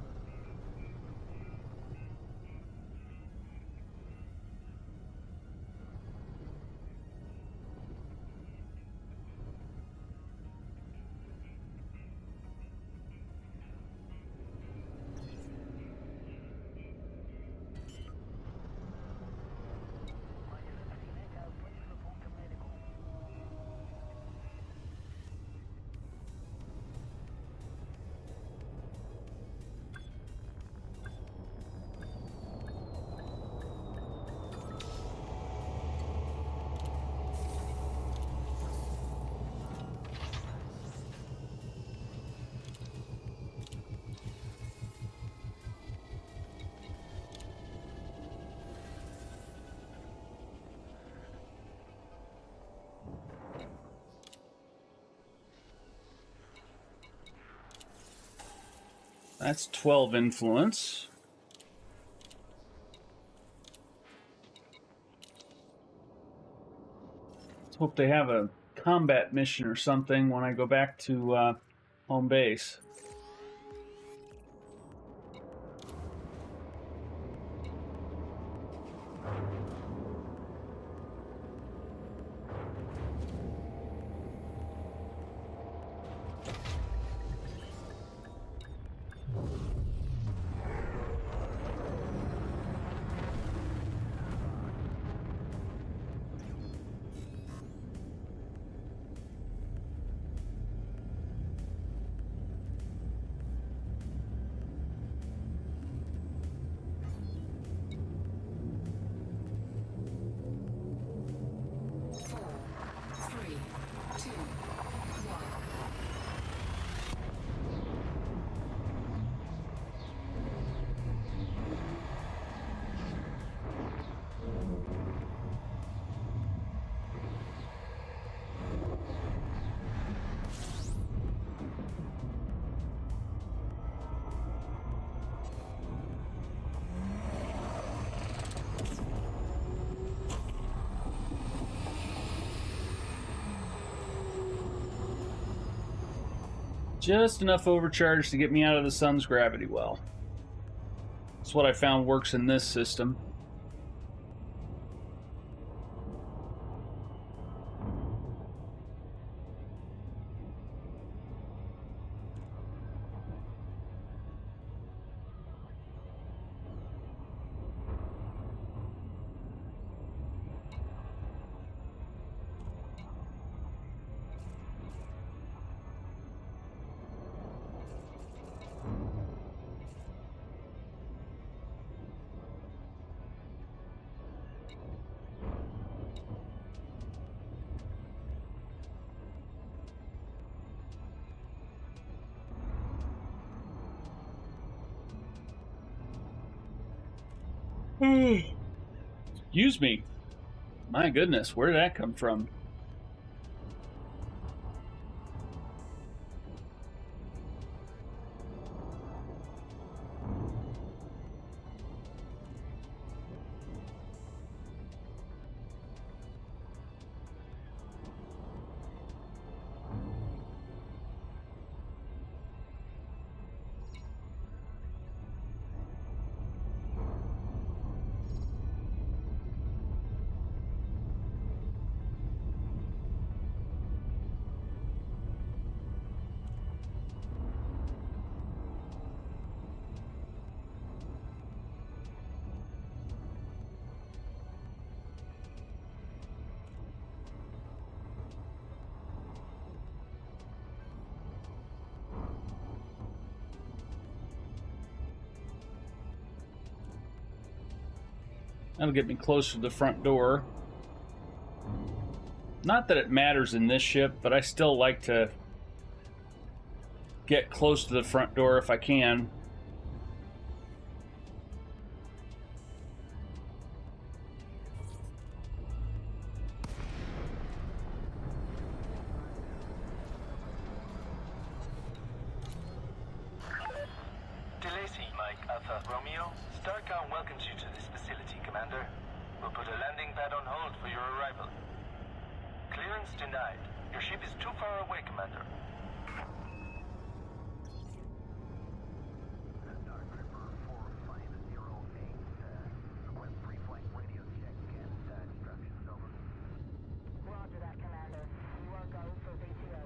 That's 12 influence. Let's hope they have a combat mission or something when I go back to home base. Just enough overcharge to get me out of the sun's gravity well. That's what I found works in this system. Excuse me. My goodness, where did that come from? That'll get me closer to the front door. Not that it matters in this ship, but I still like to get close to the front door if I can. DeLacy, Mike Alpha Romeo. StarCom welcomes you to this facility, Commander. We'll put a landing pad on hold for your arrival. Clearance denied. Your ship is too far away, Commander. Roger that, Commander. You are go for VTO.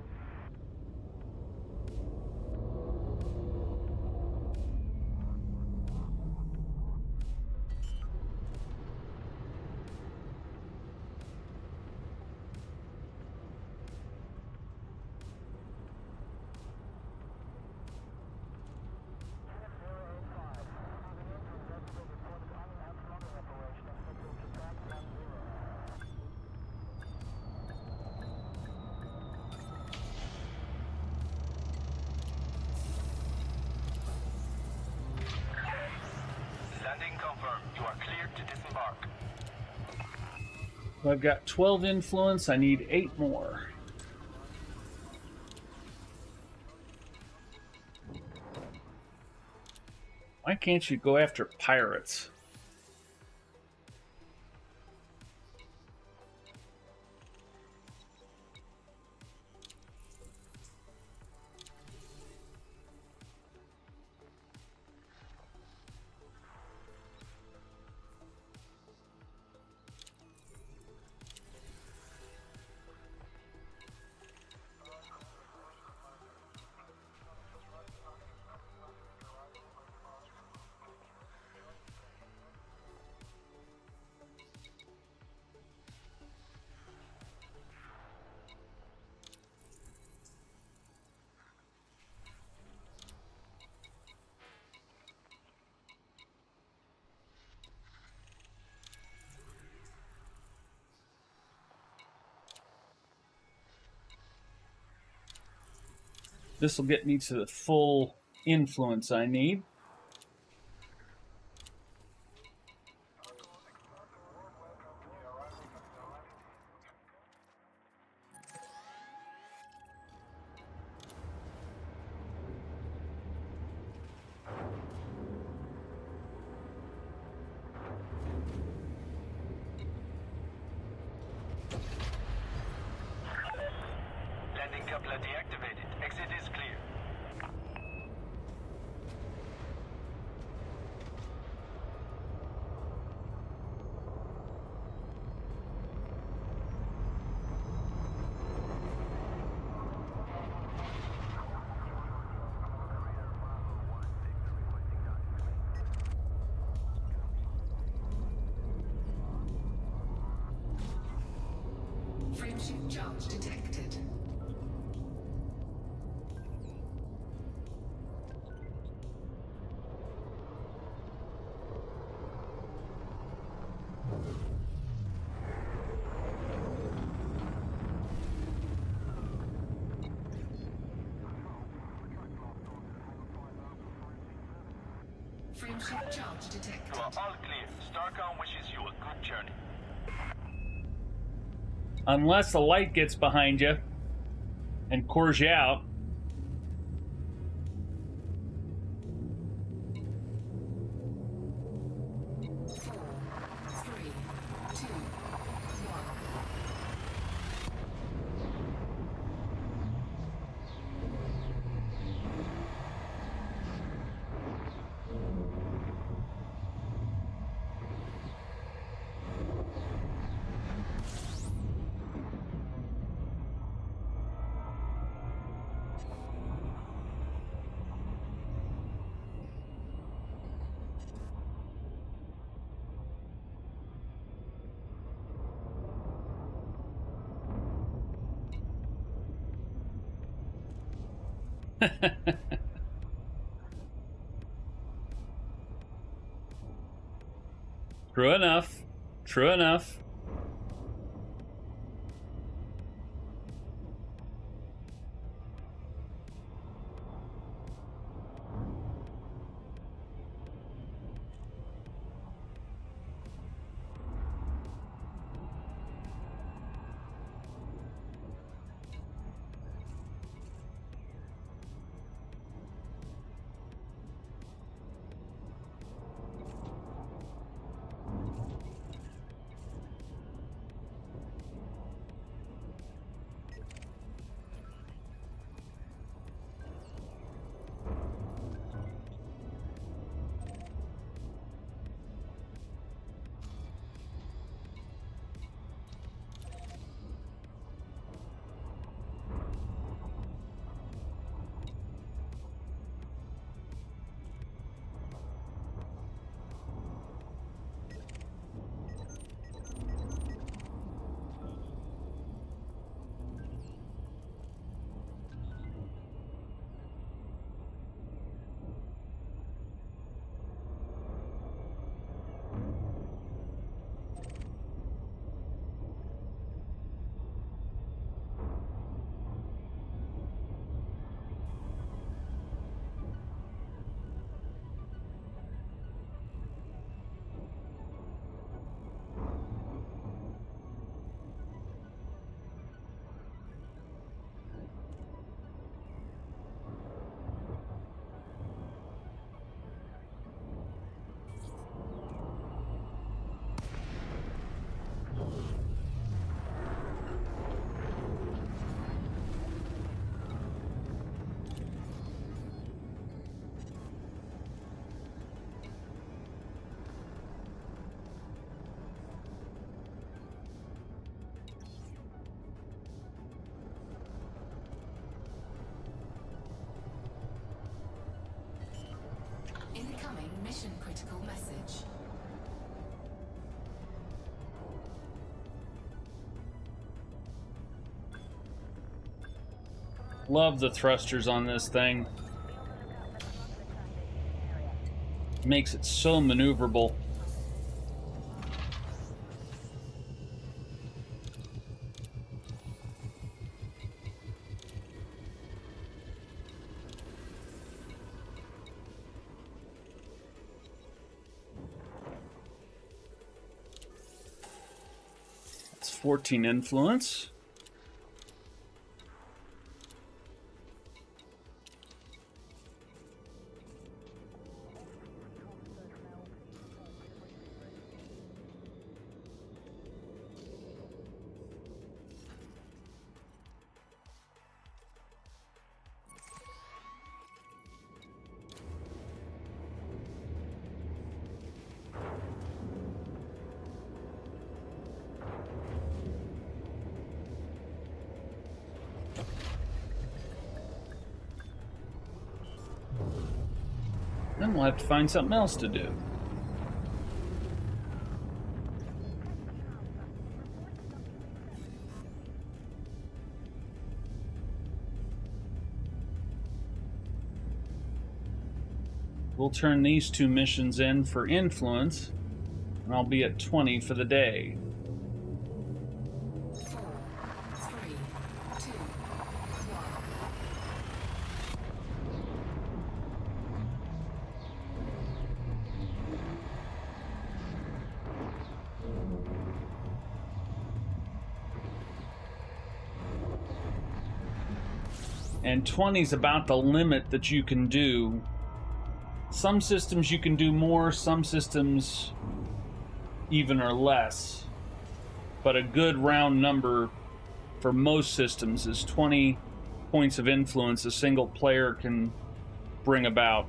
Landing confirmed. You are cleared to disembark. I've got 12 influence. I need 8 more. Why can't you go after pirates? This will get me to the full influence I need. Landing coupler deactivated. Exit is clear. Frameship charge detected. Frameship charge detected. You are all clear. StarCom wishes you a good journey. Unless the light gets behind you and cores you out. True enough. True enough. Incoming mission critical message. Love the thrusters on this thing. Makes it so maneuverable. It's 14 influence. Then we'll have to find something else to do. We'll turn these 2 missions in for influence, and I'll be at 20 for the day. 4, 3, 2, 1. And 20 is about the limit that you can do. Some systems you can do more, some systems even or less. But a good round number for most systems is 20 points of influence a single player can bring about.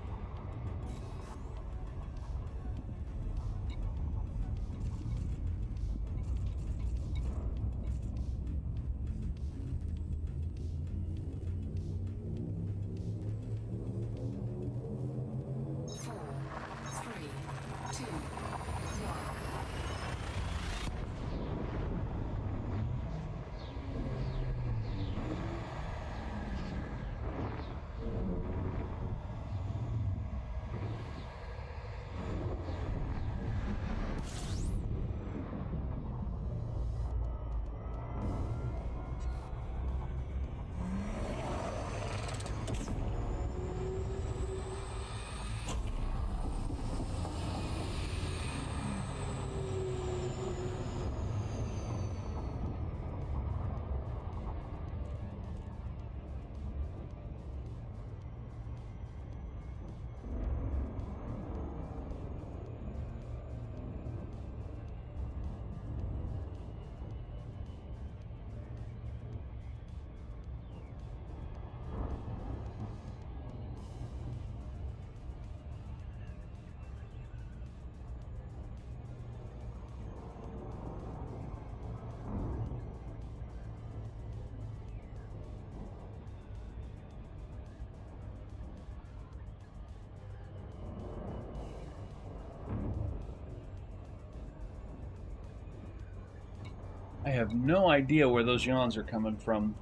I have no idea where those yawns are coming from.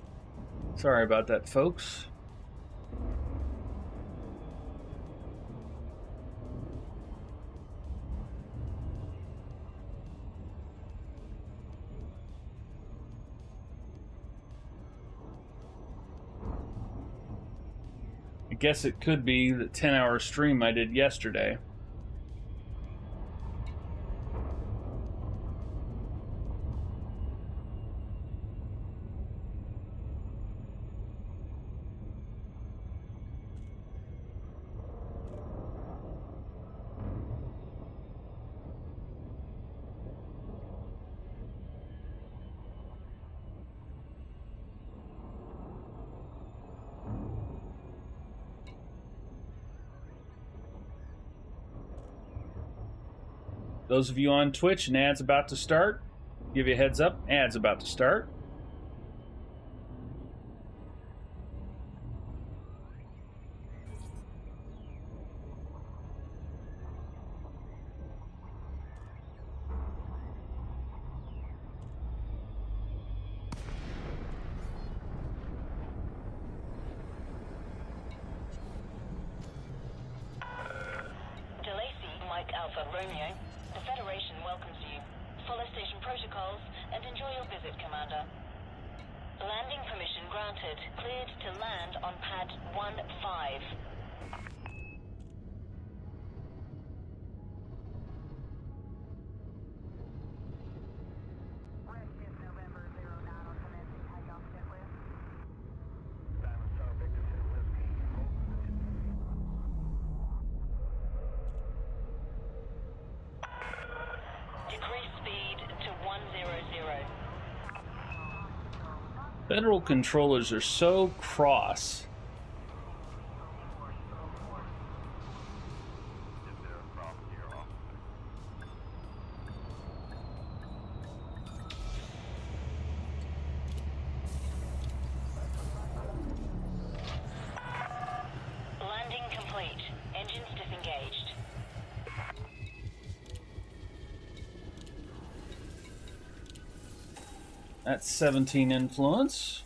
Sorry about that, folks. I guess it could be the 10-hour stream I did yesterday. Those of you on Twitch, an ad's about to start. Give you a heads up, ad's about to start. DeLacy, Mike Alpha Romeo. The Federation welcomes you. Follow station protocols and enjoy your visit, Commander. Landing permission granted. Cleared to land on pad 1-5. Decrease speed to 100. Federal controllers are so cross. Landing complete. Engines disengaged. That's 17 influence.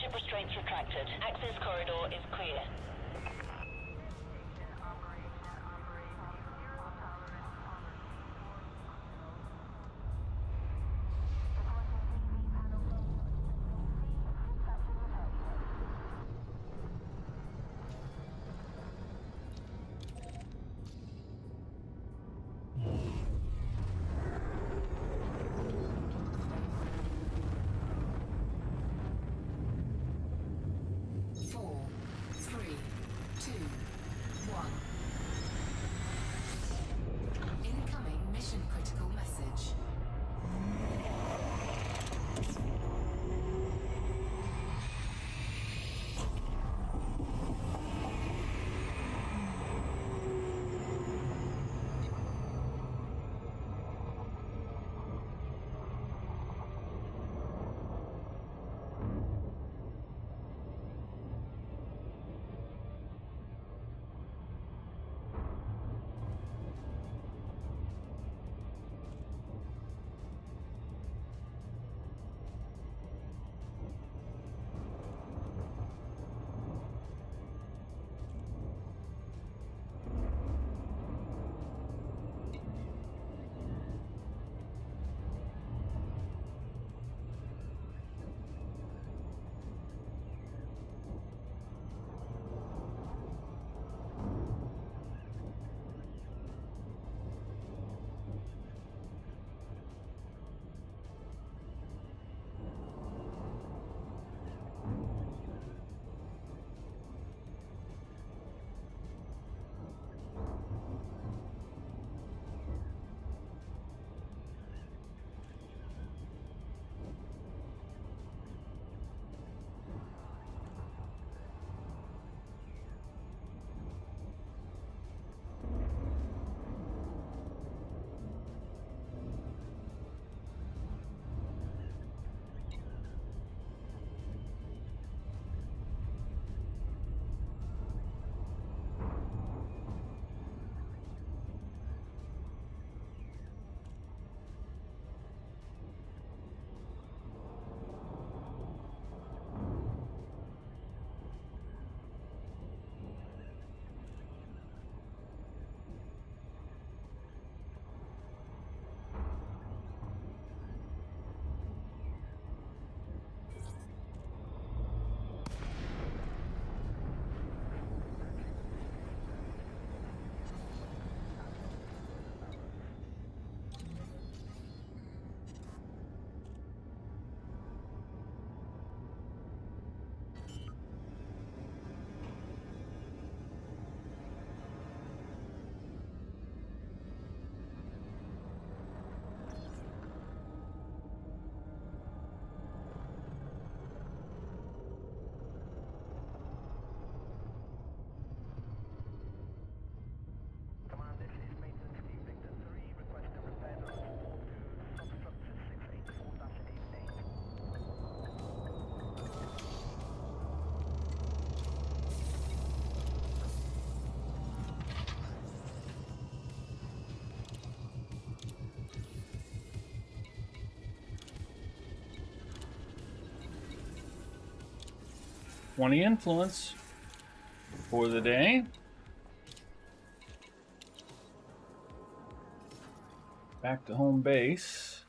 Ship restraints retracted. Access corridor is clear. Four, three, 20 influence for the day. Back to home base.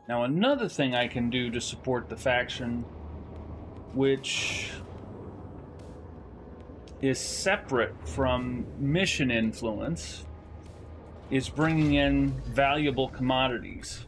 Now another thing I can do to support the faction, which is separate from mission influence, is bringing in valuable commodities.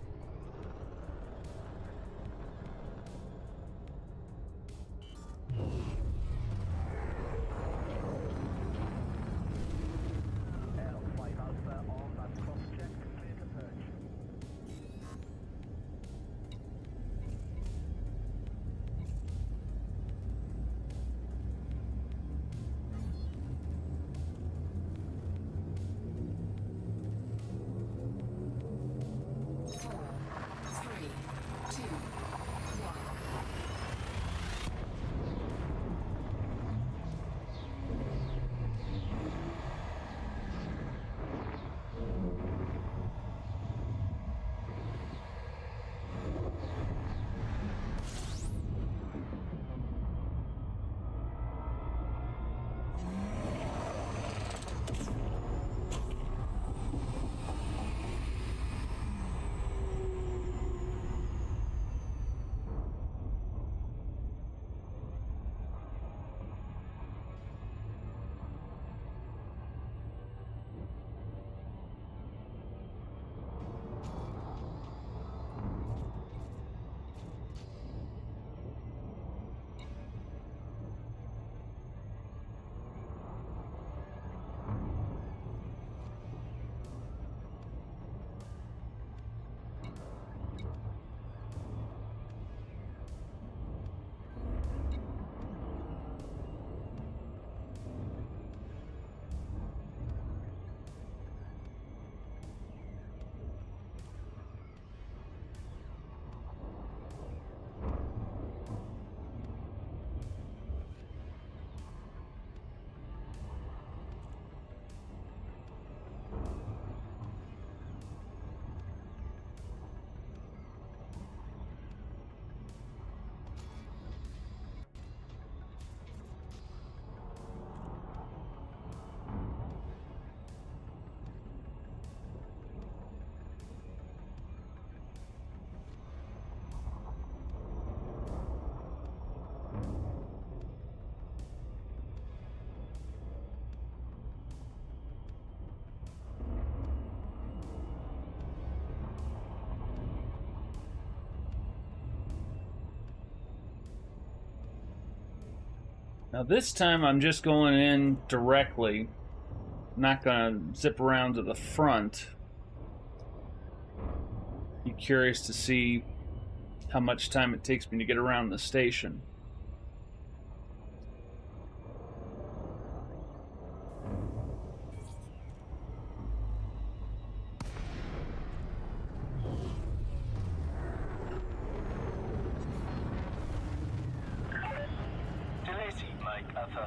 Now this time I'm just going in directly. I'm not going to zip around to the front. Be curious to see how much time it takes me to get around the station.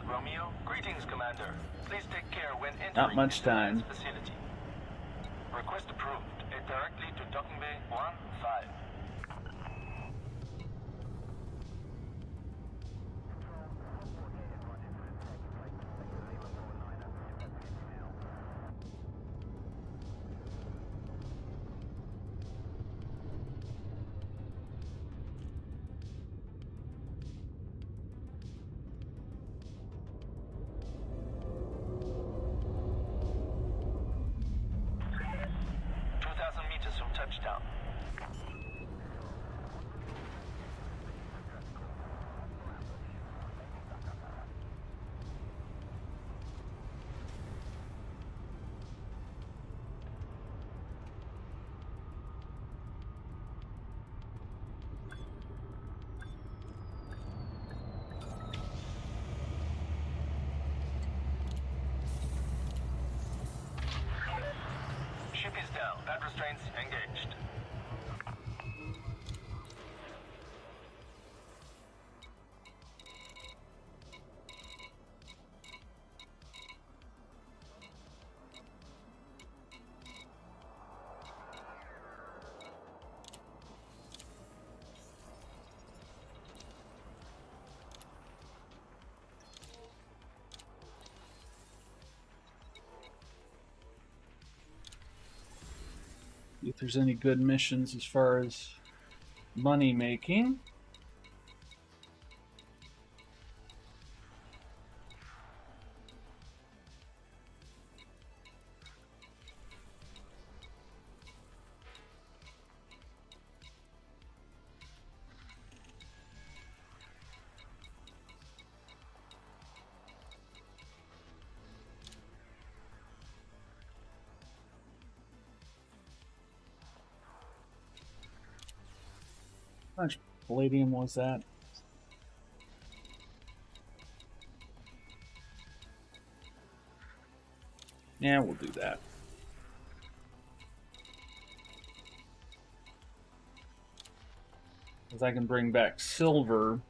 Romeo, greetings, Commander. Please take care when entering Not much time. this facility. Request approved. Head directly to docking bay 1-5. Touchdown. Ship is down. Pad restraints engaged. if there's any good missions as far as money making. How much palladium was that? Yeah, we'll do that. Because I can bring back silver,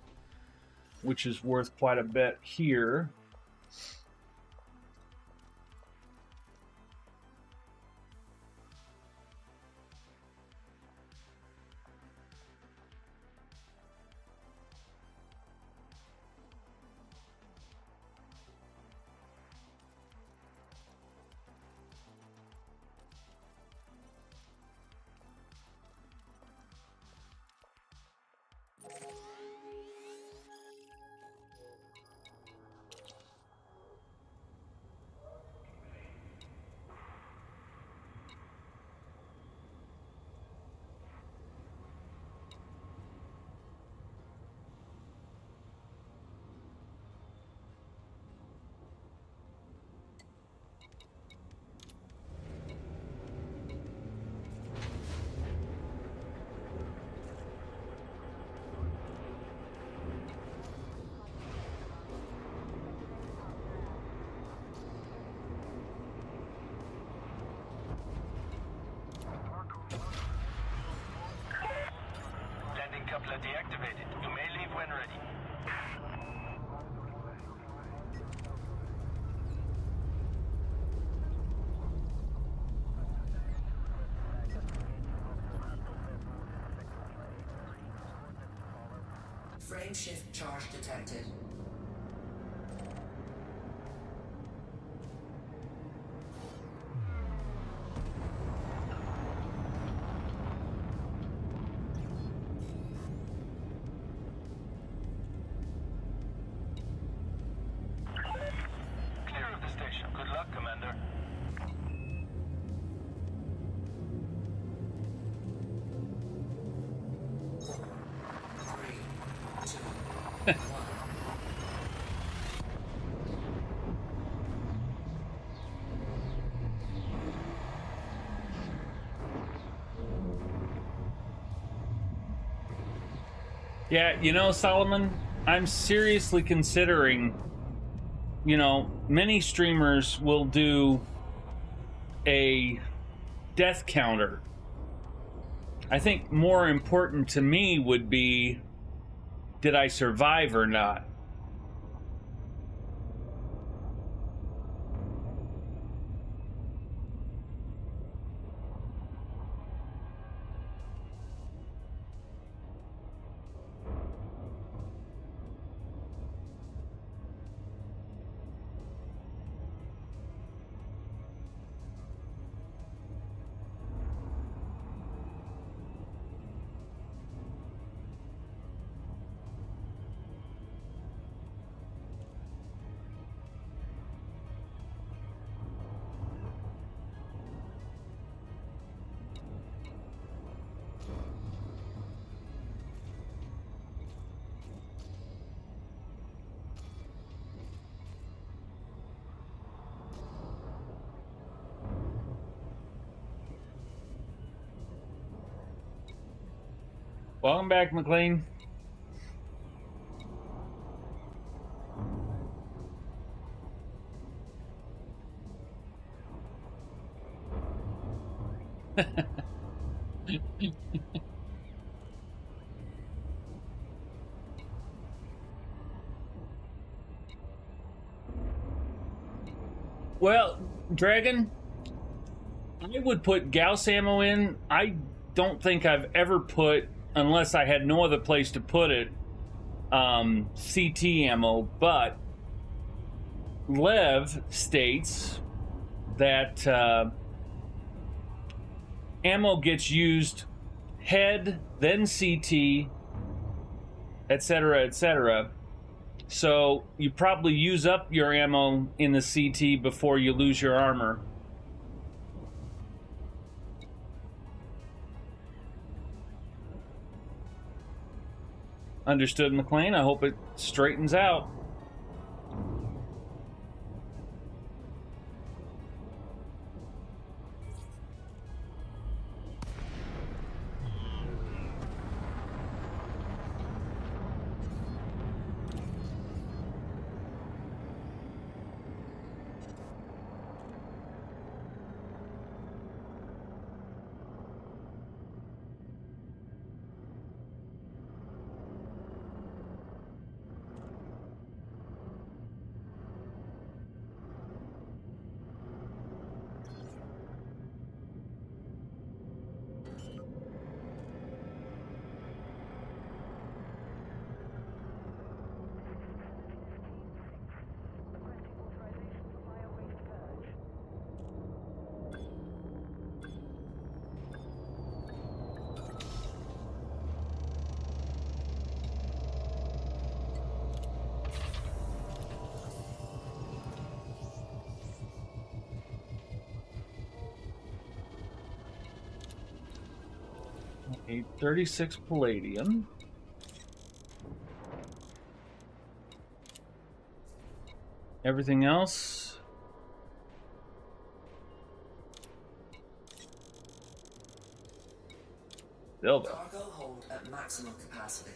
which is worth quite a bit here. Landing coupler deactivated. You may leave when ready. Frame shift charge detected. Clear of the station. Good luck, Commander. Yeah, you know, Solomon, I'm seriously considering, you know, many streamers will do a death counter. I think more important to me would be, did I survive or not? Welcome back, McLean. Well, Dragon, I would put Gauss ammo in. I don't think I've ever put, unless I had no other place to put it, CT ammo, but Lev states that ammo gets used head, then CT, etc., etc. So you probably use up your ammo in the CT before you lose your armor. Understood, McLean. I hope it straightens out. A 36 palladium. Everything else. Build it. Cargo hold at maximum capacity.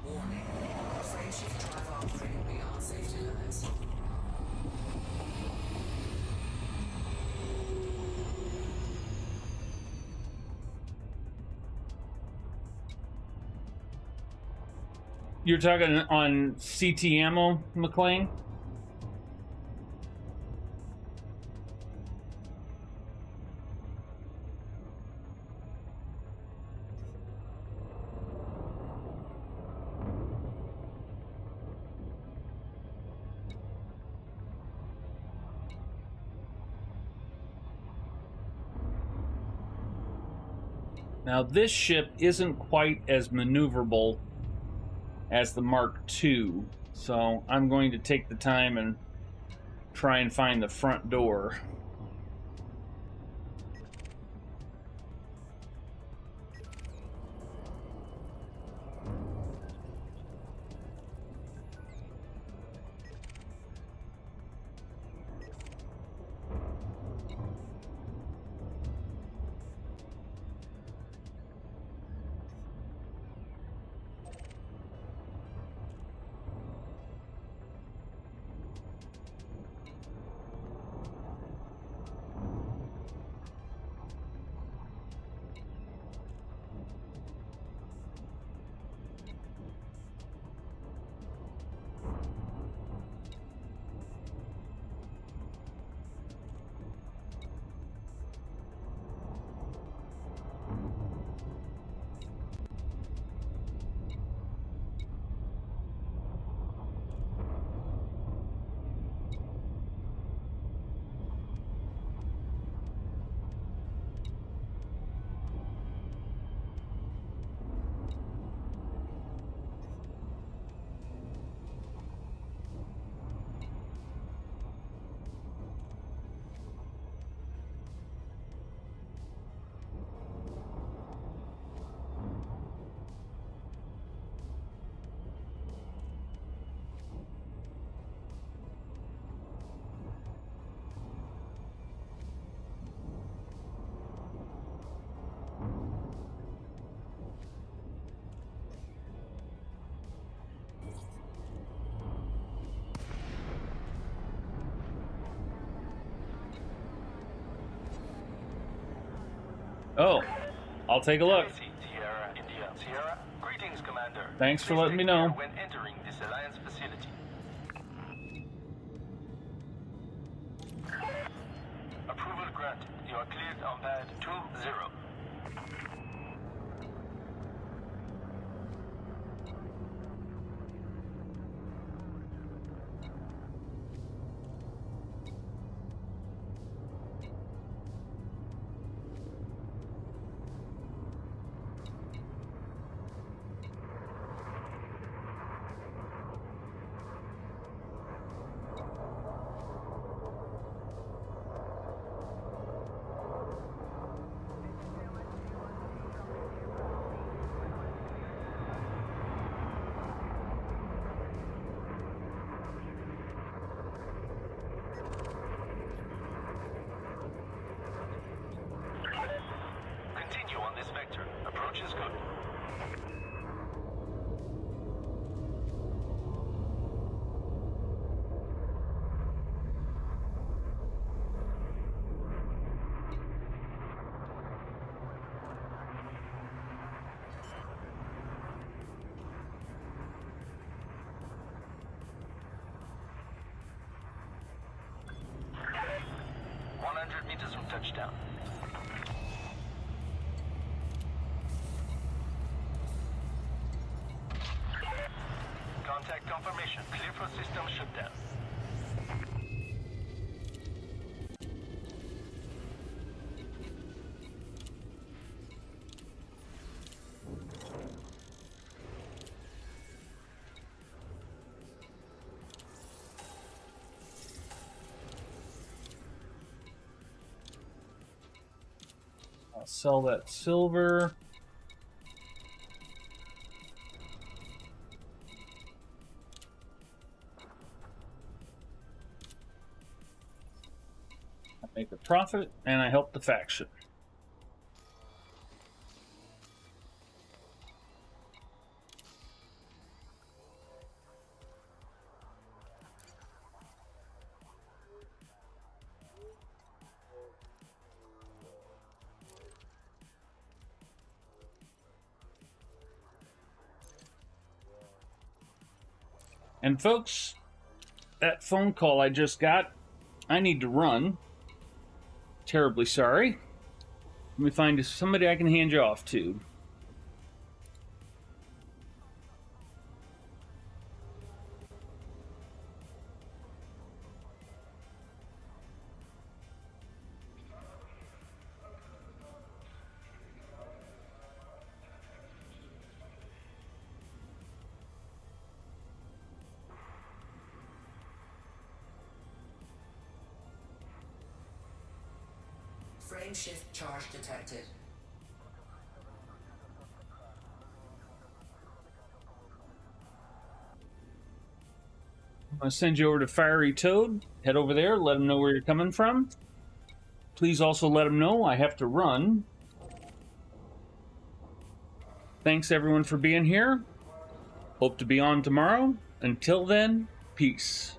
Warning. Frameshift drive operating beyond safety limits. You're talking on CT ammo, McLean? Now, this ship isn't quite as maneuverable as the Mark II, so I'm going to take the time and try and find the front door. I'll take a look. DeLacy, Sierra, India, Sierra. Greetings, Commander. Thanks for Please letting me take know. care when entering this Alliance facility. Approval granted. You are cleared on pad 2-0. Continue on this vector. Approach is good. Meters from touchdown. Contact confirmation. Clear for system shutdown. I'll sell that silver. I make a profit and I help the faction. And folks, that phone call I just got, I need to run. Terribly sorry. Let me find somebody I can hand you off to. Frame shift charge detected. I'm going to send you over to Fiery Toad. Head over there, let them know where you're coming from. Please also let them know I have to run. Thanks everyone for being here. Hope to be on tomorrow. Until then, peace.